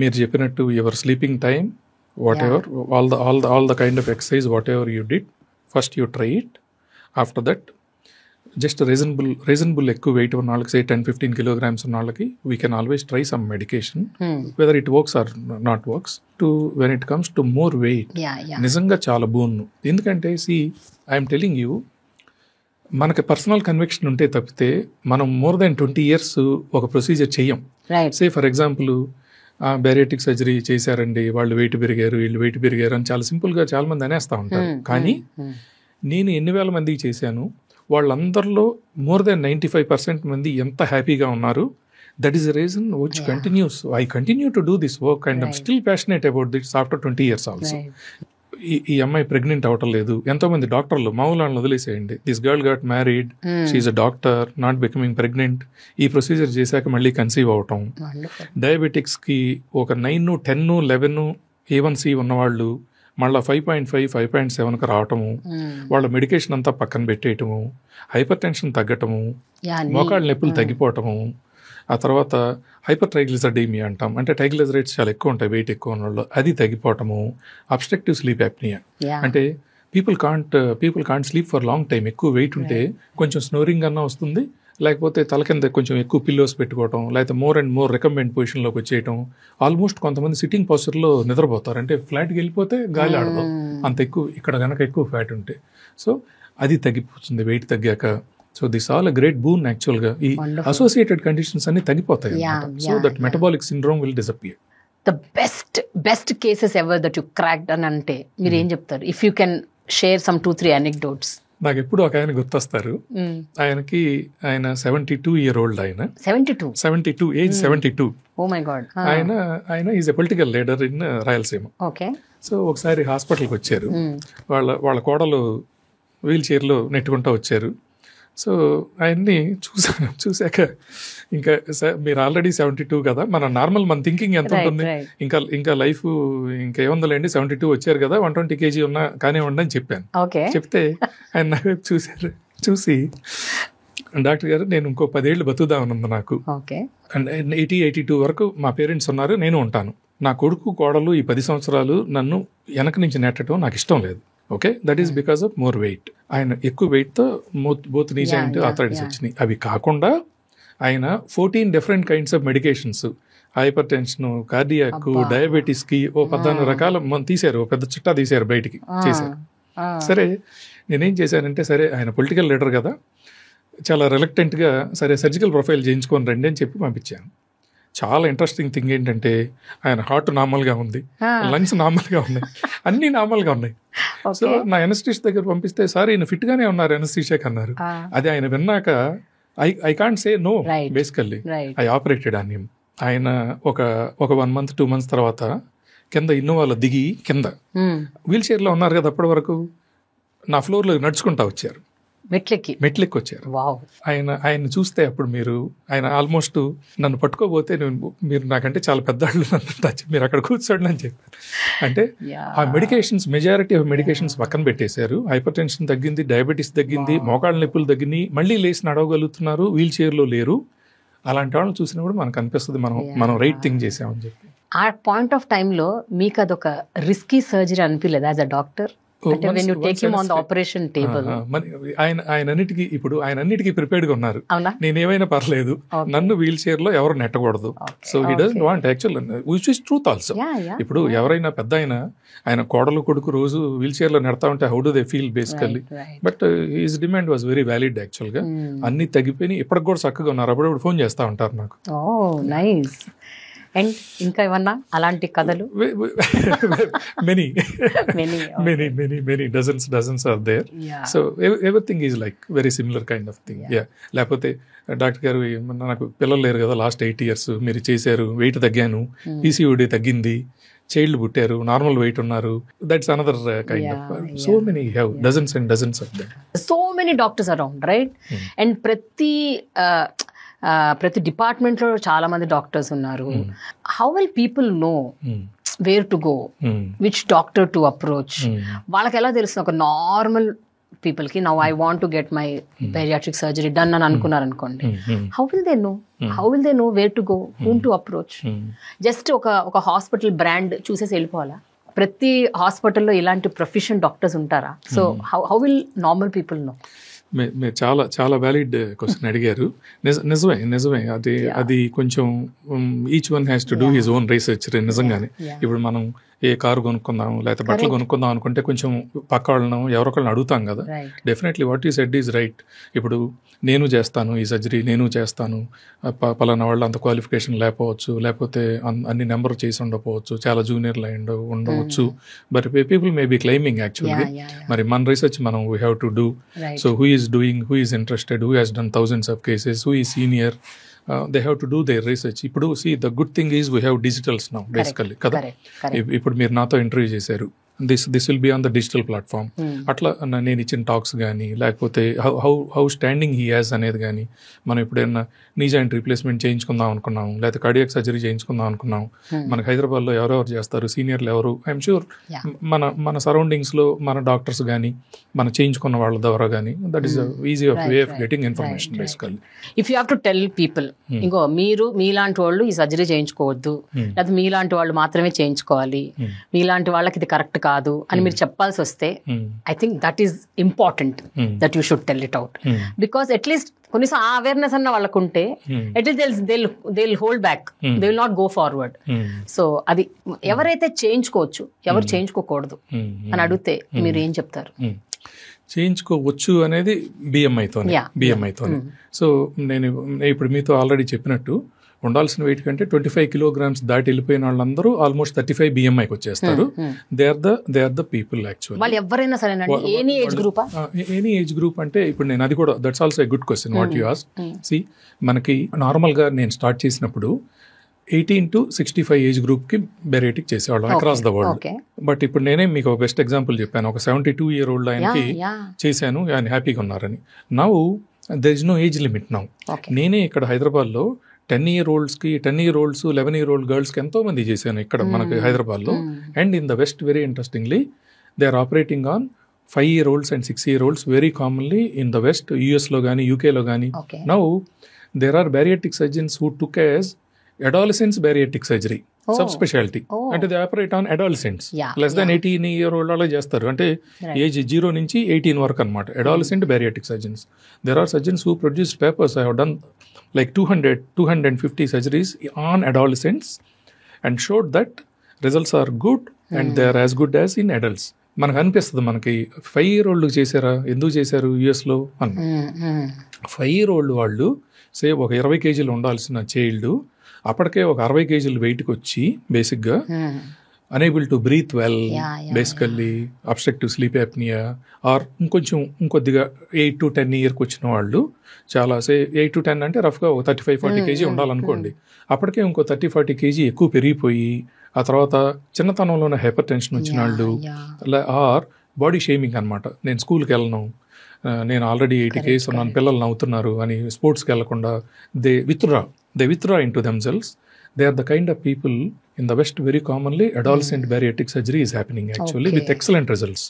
Speaker 1: మీరు చెప్పినట్టు your sleeping time, what ever, all the kind of exercise whatever you did, first you try it. After that just reasonable ఎక్కువ wait ఉన్న వాళ్ళకి, say 10-15 kilograms ఉన్న వాళ్ళకి, we can always try some medication, whether it works or not works, to when it comes to more weight. నిజంగా చాలా బోను. ఎందుకంటే I'm telling you, మనకి పర్సనల్ కన్విక్షన్ ఉంటే తప్పితే మనం more than 20 years ఒక ప్రొసీజర్ చెయ్యం. Say for example bariatric surgery చేశారండి, వాళ్ళు వెయిట్ పెరిగారు, వీళ్ళు వెయిట్ పెరిగారు అని చాలా సింపుల్గా చాలా మంది అనేస్తూ ఉంటారు. కానీ నేను ఎన్ని వేల మందికి చేశాను, వాళ్ళందరిలో more than 95% మంది ఎంత హ్యాపీగా ఉన్నారు. That is the reason which continuous. I continue to do this work and I'm still passionate about this after 20 years also. ఈ అమ్మాయి ప్రెగ్నెంట్ అవటం లేదు, ఎంతో మంది డాక్టర్లు మామూలు వదిలేసేయండి, this girl got married, she a doctor, not becoming pregnant, ఈ ప్రొసీజర్ చేశాక మళ్ళీ కన్సీవ్ అవటం. డయాబెటిక్స్కి ఒక 9, 10, 11 A1C ఉన్నవాళ్ళు మళ్ళీ 5.5, 5.7కి రావటము, వాళ్ళ మెడికేషన్ అంతా పక్కన పెట్టేయటము, హైపర్ టెన్షన్ తగ్గటము, మోకాళ్ళ నొప్పులు తగ్గిపోవటము, ఆ తర్వాత హైపర్ ట్రైగ్లిసరైడేమియా అంటాం, అంటే ట్రైగ్లిసరైడ్స్ చాలా ఎక్కువ ఉంటాయి వెయిట్ ఎక్కువ ఉన్న వాళ్ళు, అది తగ్గిపోవటము, అబ్స్ట్రక్టివ్ స్లీప్ యాప్నియా, అంటే people can't sleep for long time. ఎక్కువ వెయిట్ ఉంటే కొంచెం స్నోరింగ్ అన్నా వస్తుంది, లేకపోతే తల కింద కొంచెం ఎక్కువ పిల్లోస్ పెట్టుకోవటం, లేకపోతే మోర్ అండ్ మోర్ రికంబెంట్ పొజిషన్లోకి వచ్చేయటం. ఆల్మోస్ట్ కొంతమంది సిట్టింగ్ పోస్చర్లో నిద్రపోతారు, అంటే ఫ్లాట్కి వెళ్ళిపోతే గాలి ఆడదు, అంత ఎక్కువ ఇక్కడ కనుక ఎక్కువ ఫ్యాట్ ఉంటే. సో అది తగ్గిపోతుంది వెయిట్ తగ్గాక. So this all a great boon యాక్చువల్గా. ఈ అసోసియేటెడ్ కండిషన్స్ అన్ని తగ్గిపోతాయి. So that metabolic syndrome will disappear.
Speaker 2: The best cases ever that you cracked అని అంటే మీరు ఏం చెప్తారు? If you can share some 2-3 anecdotes.
Speaker 1: నాకు ఎప్పుడు ఒక ఆయన గుర్తొస్తారు. ఆయన 72-year-old, ఆయన 72 ఏజ్ 72.
Speaker 2: Oh my God.
Speaker 1: ఆయన is a political leader in Rayalaseema.
Speaker 2: Okay. So
Speaker 1: ఒకసారి హాస్పిటల్కి వచ్చారు, వాళ్ళ కోడలు వీల్ చైర్లో నెట్టుకుంటూ వచ్చారు. సో ఆయన్ని చూశాక ఇంకా మీరు ఆల్రెడీ 72 కదా, మన నార్మల్ మన థింకింగ్ ఎంత ఉంటుంది, ఇంకా లైఫ్ ఇంకేముందండి, 72 వచ్చారు కదా, 120 kg ఉన్నా కానివ్వండి అని చెప్పాను. చెప్తే ఆయన నా వైపు చూసి, డాక్టర్ గారు నేను ఇంకో 10 ఏళ్ళు బతుకుదామనుంది నాకు, అండ్ 80-82 వరకు మా పేరెంట్స్ ఉన్నారు, నేను ఉంటాను, నా కొడుకు కోడలు ఈ 10 సంవత్సరాలు నన్ను వెనక నుంచి నెట్టడం నాకు ఇష్టం లేదు. Okay, that is because of more weight. ఆయన ఎక్కువ వెయిట్తో బోత్ నీ జాయింట్ ఆర్థరైటిస్ వచ్చినాయి. అవి కాకుండా ఆయన 14 different kinds of medications, hypertension, cardiac, డయాబెటీస్కి 14 రకాల తీశారు, పెద్ద చుట్టా తీశారు, బయటికి చేశారు. సరే నేనేం చేశానంటే, సరే ఆయన పొలిటికల్ లీడర్ కదా, చాలా రిలక్టెంట్గా సరే సర్జికల్ ప్రొఫైల్ చేయించుకొని రండి అని చెప్పి పంపించాను. చాలా ఇంట్రెస్టింగ్ థింగ్ ఏంటంటే, ఆయన హార్ట్ నార్మల్గా ఉంది, లంగ్స్ నార్మల్గా ఉన్నాయి, అన్నీ నార్మల్గా ఉన్నాయి. సో నా ఎనస్థీషియా దగ్గర పంపిస్తే, సార్ ఈయన ఫిట్గానే ఉన్నారు ఎనస్థీషియాకి అన్నారు. అది ఆయన విన్నాక I can't say no, basically I operated on him. ఆయన ఒక 1 month 2 months తర్వాత కింద ఇన్నోవాలో దిగి కింద వీల్ చైర్లో ఉన్నారు కదా, అప్పటి వరకు నా ఫ్లోర్లో నడుచుకుంటా వచ్చారు, మెట్లెక్కి వచ్చారు. ఆయన చూస్తే అప్పుడు ఆయన ఆల్మోస్ట్ నన్ను పట్టుకోబోతే, మీరు నాకంటే చాలా పెద్దవాళ్ళు, నన్ను టచ్, మీరు అక్కడ కూర్చోండి అని చెప్పారు. అంటే ఆ మెడికేషన్స్, మెజారిటీ ఆఫ్ మెడికేషన్స్ పక్కన పెట్టేశారు. హైపర్ టెన్షన్ తగ్గింది, డయాబెటీస్ తగ్గింది, మోకాళ్ళ నొప్పులు తగ్గినాయి, మళ్ళీ లేచి నడవగలుగుతున్నారు, వీల్ చైర్లో లేరు. అలాంటి వాళ్ళని చూసినప్పుడు మనకు అనిపిస్తుంది మనం రైట్ థింగ్ చేసామని చెప్పి.
Speaker 2: ఆ పాయింట్ ఆఫ్ టైంలో మీకు అదొక రిస్కీ సర్జరీ అనిపించలేదు యాజ్ అ డాక్టర్? అంటే when you take him on the operation table.
Speaker 1: ఆయన అన్నిటికీ ప్రిపేర్డ్ గా ఉన్నారు.
Speaker 2: అవునా?
Speaker 1: నేనేమైనా పర్లేదు, నన్ను వీల్ చైర్ లో ఎవరు నెట్టకూడదు. So he doesn't want actual, which is truth also. ఇప్పుడు ఎవరైనా పెద్ద ఆయన కోడలు కొడుకు రోజు వీల్ చైర్ లో నెడతా ఉంటే how do they feel basically. But his demand was very valid actual గా. అన్ని తగ్గిపోయి ఇప్పటికి కూడా చక్కగా ఉన్నారు. అప్పుడప్పుడు ఫోన్ చేస్తా ఉంటారు నాకు.
Speaker 2: నైస్. అండ్ ఇంకా ఏమన్నా అలాంటి కథలు?
Speaker 1: many dozens are there. So everything is like very similar kind of thing. లేకపోతే డాక్టర్ గారు నాకు పిల్లలు లేరు కదా, లాస్ట్ 8 years మీరు చేశారు, వెయిట్ తగ్గాను, పీసీఓడి తగ్గింది, చైల్డ్ పుట్టారు, నార్మల్ వెయిట్ ఉన్నారు. That's another kind of. So many have dozens and dozens of them.
Speaker 2: So many doctors around, right? And ప్రతి డిపార్ట్మెంట్ లో చాలా మంది డాక్టర్స్ ఉన్నారు. How will people no where to go, which doctor to approach? వాళ్ళకి ఎలా తెలుస్తుంది? ఒక normal people కి now I want to get my bariatric surgery done అని అనుకున్నారు అనుకోండి, how will they know where to go, whom to approach? Just ఒక hospital brand చూసేసి వెళ్ళిపోవాలా? ప్రతి హాస్పిటల్లో ఇలాంటి ప్రొఫెషన్ డాక్టర్స్ ఉంటారా? So how will normal people know?
Speaker 1: మీరు చాలా చాలా వ్యాలిడ్ క్వశ్చన్ అడిగారు. నిజమే అది కొంచెం each one has to do his own research. నిజంగానే ఇప్పుడు మనం ఏ కారు కొనుక్కుందాం లేకపోతే బట్టలు కొనుక్కుందాం అనుకుంటే కొంచెం పక్క వాళ్ళను ఎవరొకళ్ళని అడుగుతాం కదా. Definitely what you said is right. ఇప్పుడు నేను చేస్తాను ఈ సర్జరీ, నేను చేస్తాను, పలానా వాళ్ళు అంత క్వాలిఫికేషన్ లేకపోవచ్చు, లేకపోతే అన్ని నెంబర్ చేసి ఉండకపోవచ్చు, చాలా జూనియర్లు ఉండవచ్చు. But people may be climbing actually. మరి మన రీసెర్చ్ మనం we have to do. So who is doing, who is interested, who has done thousands of cases, who is senior, they have to do their research. ఇప్పుడు see the good thing is we have digitals now basically కదా. ఇప్పుడు మీరు నాతో interview చేశారు, this will be on the digital platform. అట్లా నేను ఇచ్చిన talks కానీ లేకపోతే హౌ స్టాండింగ్ హీ హ్యాస్ అనేది కానీ, మనం ఎప్పుడైనా నీ జాయింట్ రీప్లేస్మెంట్ చేయించుకుందాం అనుకున్నాం, లేకపోతే కార్డియాక్ సర్జరీ చేయించుకుందాం అనుకున్నాం, మనకి హైదరాబాద్లో ఎవరెవరు చేస్తారు, సీనియర్లు ఎవరు, ఐఎమ్ షూర్ మన సరౌండింగ్స్లో మన డాక్టర్స్ కానీ మన చేయించుకున్న వాళ్ళ ద్వారా కానీ, that is easy of way of getting information basically.
Speaker 2: If you have to tell people, ఇంకో మీలాంటి వాళ్ళు ఈ సర్జరీ చేయించుకోవద్దు, లేకపోతే మీలాంటి వాళ్ళు మాత్రమే చేయించుకోవాలి, మీలాంటి వాళ్ళకి ఇది కరెక్ట్ కాదు అని మీరు చెప్పాల్సి వస్తే, I think that is important that you should tell it out. Because at least కొన్నిసార్లు ఆ అవేర్నెస్ అన్న వాళ్ళకు ఉంటే at least they will hold back, they will not go forward. So అది ఎవరైతే చేయించుకోవచ్చు, ఎవరు చేయించుకోకూడదు అని అడిగితే మీరు ఏం చెప్తారు?
Speaker 1: చేయించుకోవచ్చు అనేది బిఎంఐతోనే. సో నేను ఇప్పుడు మీతో ఆల్రెడీ చెప్పినట్టు ఉండాల్సిన వెయిట్ కంటే 25 kilograms దాటి వెళ్ళిపోయిన వాళ్ళందరూ ఆల్మోస్ట్ 35 BMIకి వచ్చేస్తారు. They are the people actually.
Speaker 2: వాళ్ళు ఎవరైనా సరేనండి, ఎనీ
Speaker 1: ఏజ్ గ్రూప్ అంటే ఇప్పుడు నేను అది కూడా that's also a good question what you ask. See మనకి నార్మల్గా నేను స్టార్ట్ చేసినప్పుడు 18 to 65 ఏజ్ గ్రూప్కి బెరేటిక్ చేసేవాళ్ళం అక్రాస్ ద వరల్డ్. బట్ ఇప్పుడు నేనే మీకు ఒక బెస్ట్ ఎగ్జాంపుల్ చెప్పాను, ఒక 72-year-old ఆయనకి చేశాను, ఆయన హ్యాపీగా ఉన్నారని. Now there is no age limit now. నేనే ఇక్కడ హైదరాబాద్లో 10-year-olds, 11-year-old గర్ల్స్కి ఎంతో మంది చేశాను ఇక్కడ మనకి హైదరాబాద్లో. And in the west very interestingly they are operating on 5-year-olds and 6-year-olds very commonly in the west, యుఎస్లో కానీ యూకేలో కానీ. Now there are bariatric surgeons who took as adolescents bariatric surgery subspecialty. అంటే they operate on adolescents less than 18-year-old అలా చేస్తారు, అంటే age 0 నుంచి 18 వరకు అనమాట. Adolescent bariatric surgeons. There are surgeons who produce papers. I have done like 250 surgeries on adolescents and showed that results are good and they are as good as in adults. మనకు అనిపిస్తుంది, మనకి 5-year-old చేశారా, ఎందుకు చేశారు యుఎస్లో అన్న. 5-year-old వాళ్ళు సే ఒక 20 kgs ఉండాల్సిన చైల్డ్ అప్పటికే ఒక 60 kgs వెయిట్కి వచ్చి బేసిక్గా unable to breathe well, basically obstructive sleep apnoea, or ఇంకొద్దిగా 8 to 10 years వచ్చిన వాళ్ళు చాలా 8 to 10 అంటే రఫ్గా ఒక 35-40 kg ఉండాలనుకోండి. అప్పటికే ఇంకో 30-40 kg ఎక్కువ పెరిగిపోయి ఆ తర్వాత చిన్నతనంలోనే హైపర్ టెన్షన్ వచ్చిన వాళ్ళు, ఆర్ బాడీ షేమింగ్ అనమాట. నేను స్కూల్కి వెళ్ళను, నేను ఆల్రెడీ 80 kgs ఉన్నాను, పిల్లలు నవ్వుతున్నారు అని స్పోర్ట్స్కి వెళ్లకుండా they withdraw into themselves. They are the kind of people in the West very commonly adolescent bariatric surgery is happening actually with excellent results.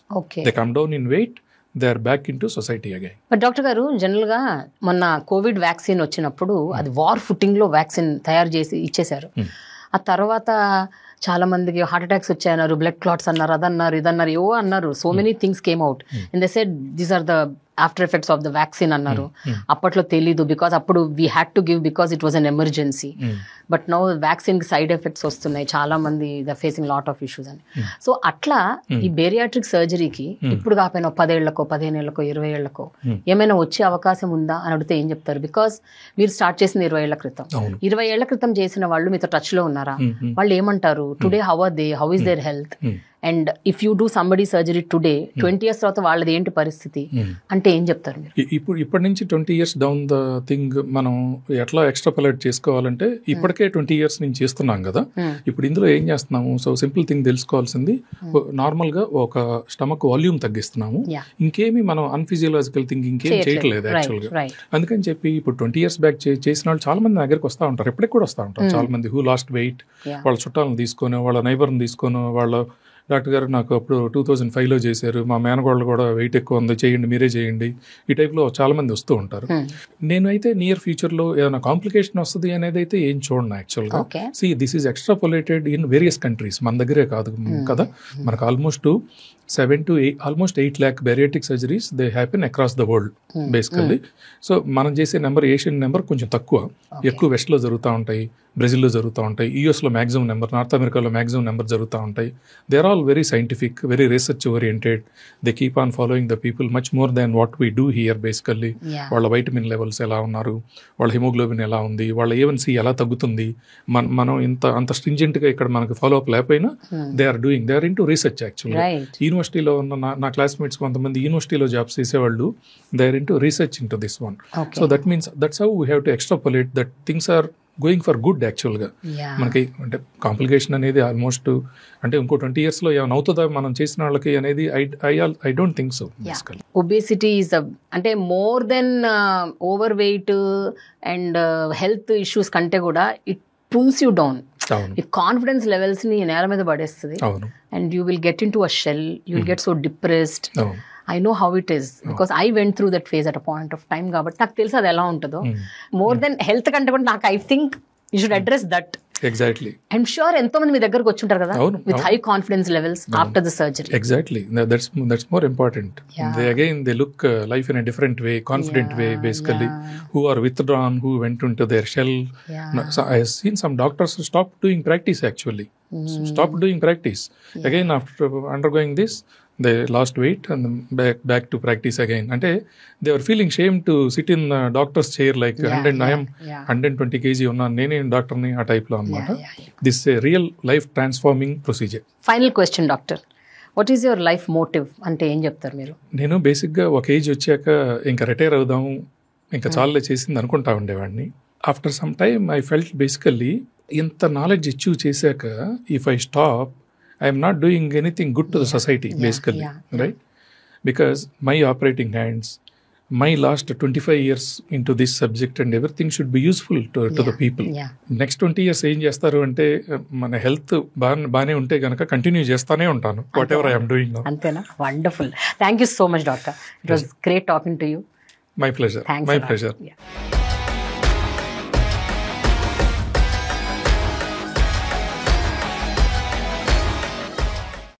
Speaker 1: They come down in weight, they are back into society again.
Speaker 2: But doctor గారు, జనరల్గా మొన్న Covid vaccine వచ్చినప్పుడు అది war ఫుటింగ్లో vaccine తయారు చేసి ఇచ్చేశారు. ఆ తర్వాత చాలా మందికి హార్ట్ అటాక్స్ వచ్చాయన్నారు, బ్లడ్ క్లాట్స్ అన్నారు, అదన్నారు, ఇదన్నారు, ఏవో అన్నారు. So many things came out and they said these are the after effects of the vaccine అన్నారు. అప్పట్లో తెలీదు, బికాస్ అప్పుడు we had to give because it was an emergency. But now vaccine కి సైడ్ ఎఫెక్ట్స్ వస్తున్నాయి, చాలా మంది the facing lot of issues అని. So అట్లా ఈ బేరియాట్రిక్ సర్జరీకి ఇప్పుడు కాకపోయినా 10 ఏళ్లకో 15 ఏళ్లకో 20 ఏళ్లకో ఏమైనా వచ్చే అవకాశం ఉందా అని అడిగితే ఏం చెప్తారు? బికాస్ మీరు స్టార్ట్ చేసింది 20 ఏళ్ల క్రితం. 20 ఏళ్ల క్రితం చేసిన వాళ్ళు మీతో టచ్ లో ఉన్నారా? వాళ్ళు ఏమంటారు? Today how are they, how is their health? And if you do somebody surgery today 20 years తర్వాత వాళ్ళది ఏంటి పరిస్థితి అంటే ఏం చెప్తారు మీరు?
Speaker 1: ఇప్పటి నుంచి 20 years డౌన్ ద థింగ్ మనం ఎట్లా ఎక్స్ట్రాపులేట్ చేసుకోవాలంటే ఇప్పటికే 20 years నుంచి చేస్తున్నాం కదా, ఇప్పుడు ఇందులో ఏం చేస్తున్నాము? సో సింపుల్ థింగ్ తెలుసుకోవాల్సింది, నార్మల్ గా ఒక స్టమక్ వాల్యూమ్ తగ్గిస్తున్నాము, ఇంకేమి మనం అన్ఫిజియలాజికల్ థింగ్ ఇంకేం చేయట్లేదు యాక్చువల్ గా. అందుకని చెప్పి ఇప్పుడు 20 years బ్యాక్ చేసిన వాళ్ళు చాలా మంది దగ్గరికి వస్తూ ఉంటారు, ఎప్పటికి కూడా వస్తూ ఉంటారు చాలా మంది. హూ లాస్ట్ వెయిట్, వాళ్ళ చుట్టాలను తీసుకొని, వాళ్ళ నైబర్ని తీసుకొని, వాళ్ళ డాక్టర్ గారు నాకు అప్పుడు 2005లో చేశారు, మా మేనగోళ్ళు కూడా వెయిట్ ఎక్కువ ఉంది, చేయండి, మీరే చేయండి, ఈ టైప్లో చాలా మంది వస్తూ ఉంటారు. నేనైతే నియర్ ఫ్యూచర్లో ఏదైనా కాంప్లికేషన్ వస్తుంది అనేది అయితే ఏం చూడను యాక్చువల్గా. See this is extrapolated in various countries, మన దగ్గరే కాదు కదా. మనకు almost 7 to 8 lakh bariatric surgeries they happen across the world basically. So మనం చేసే నెంబర్, ఏషియన్ నెంబర్ కొంచెం తక్కువ, ఎక్కువ వెస్ట్లో జరుగుతూ ఉంటాయి, బ్రెజిల్లో జరుగుతూ ఉంటాయి, యూఎస్లో మ్యాక్సిమం నెంబర్, నార్త్ అమెరికాలో మ్యాక్సిమం నెంబర్ జరుగుతూ ఉంటాయి. They are all very scientific, very research oriented. They keep on following the people much more than what we do here basically. వాళ్ళ వైటమిన్ లెవెల్స్ ఎలా ఉన్నారు, వాళ్ళ హిమోగ్లోబిన్ ఎలా ఉంది, వాళ్ళ A1C ఎలా తగ్గుతుంది, మనం అంత స్ట్రింజెంట్గా ఇక్కడ మనకు ఫాలో అప్ లేకపోయినా they are into research యాక్చువల్గా. యూనివర్సిటీలో ఉన్న నా క్లాస్మేట్స్ కొంతమంది యూనివర్సిటీలో జాబ్స్ చేసేవాళ్ళు, they are into research into this one. So that means that's how we have to extrapolate that things are going for good యాక్చువల్గా. మనకి అంటే కాంప్లికేషన్ అనేది ఆల్మోస్ట్ అంటే ఇంకో 20 yearsలో ఏమైనా అవుతుందా మనం చేసిన వాళ్ళకి అనేది I don't think so.
Speaker 2: Obesity is అంటే more than overweight and health issues కంటే కూడా ఇట్ పుల్స్ యూ డౌన్. ఈ కాన్ఫిడెన్స్ లెవెల్స్ ని నేల మీద పడేస్తుంది and you will get into a shell, you will get so depressed. I know how it is because I went through that phase at a point of time. కాబట్టి నాకు తెలుసు అది ఎలా ఉంటుందో. మోర్ దెన్ హెల్త్ కంటే కూడా నాకు I think you should address that.
Speaker 1: Exactly.
Speaker 2: I'm sure ఎంతో మంది మీ దగ్గరకు వచ్చి ఉంటారు కదా with high confidence levels after the surgery.
Speaker 1: Exactly, that's more important. They look life in a different way, confident way basically, who are withdrawn, who went into their shell. So I have seen some doctors stop doing practice actually. Stop doing practice again after undergoing this. They lost weight and back to practice again. Ante they were feeling shame to sit in the doctor's chair like I am 120 kg unna nene doctor ni a type lo anamata. This is a real life transforming procedure.
Speaker 2: Final question doctor, what is your life motive ante em cheptaru meeru?
Speaker 1: నేను basic గా ఒక age వచ్చాక ఇంకా retire అవుదాం, ఇంకా చాలే చేసింది అనుకుంటా ఉండేవాడిని. After some time I felt basically ఇంత నాలెడ్జ్ అచీవ్ చేశాక if I stop I am not doing anything good to the society basically, right? Because my operating hands, my last 25 years into this subject and everything should be useful to the people. Next 20 years ఏం చేస్తారు అంటే మన health బాగానే ఉంటే గనక continue చేస్తానే ఉంటాను what ever I am doing now.
Speaker 2: అంతేనా? Wonderful. Thank you so much doctor. It was great talking to you.
Speaker 1: My pleasure.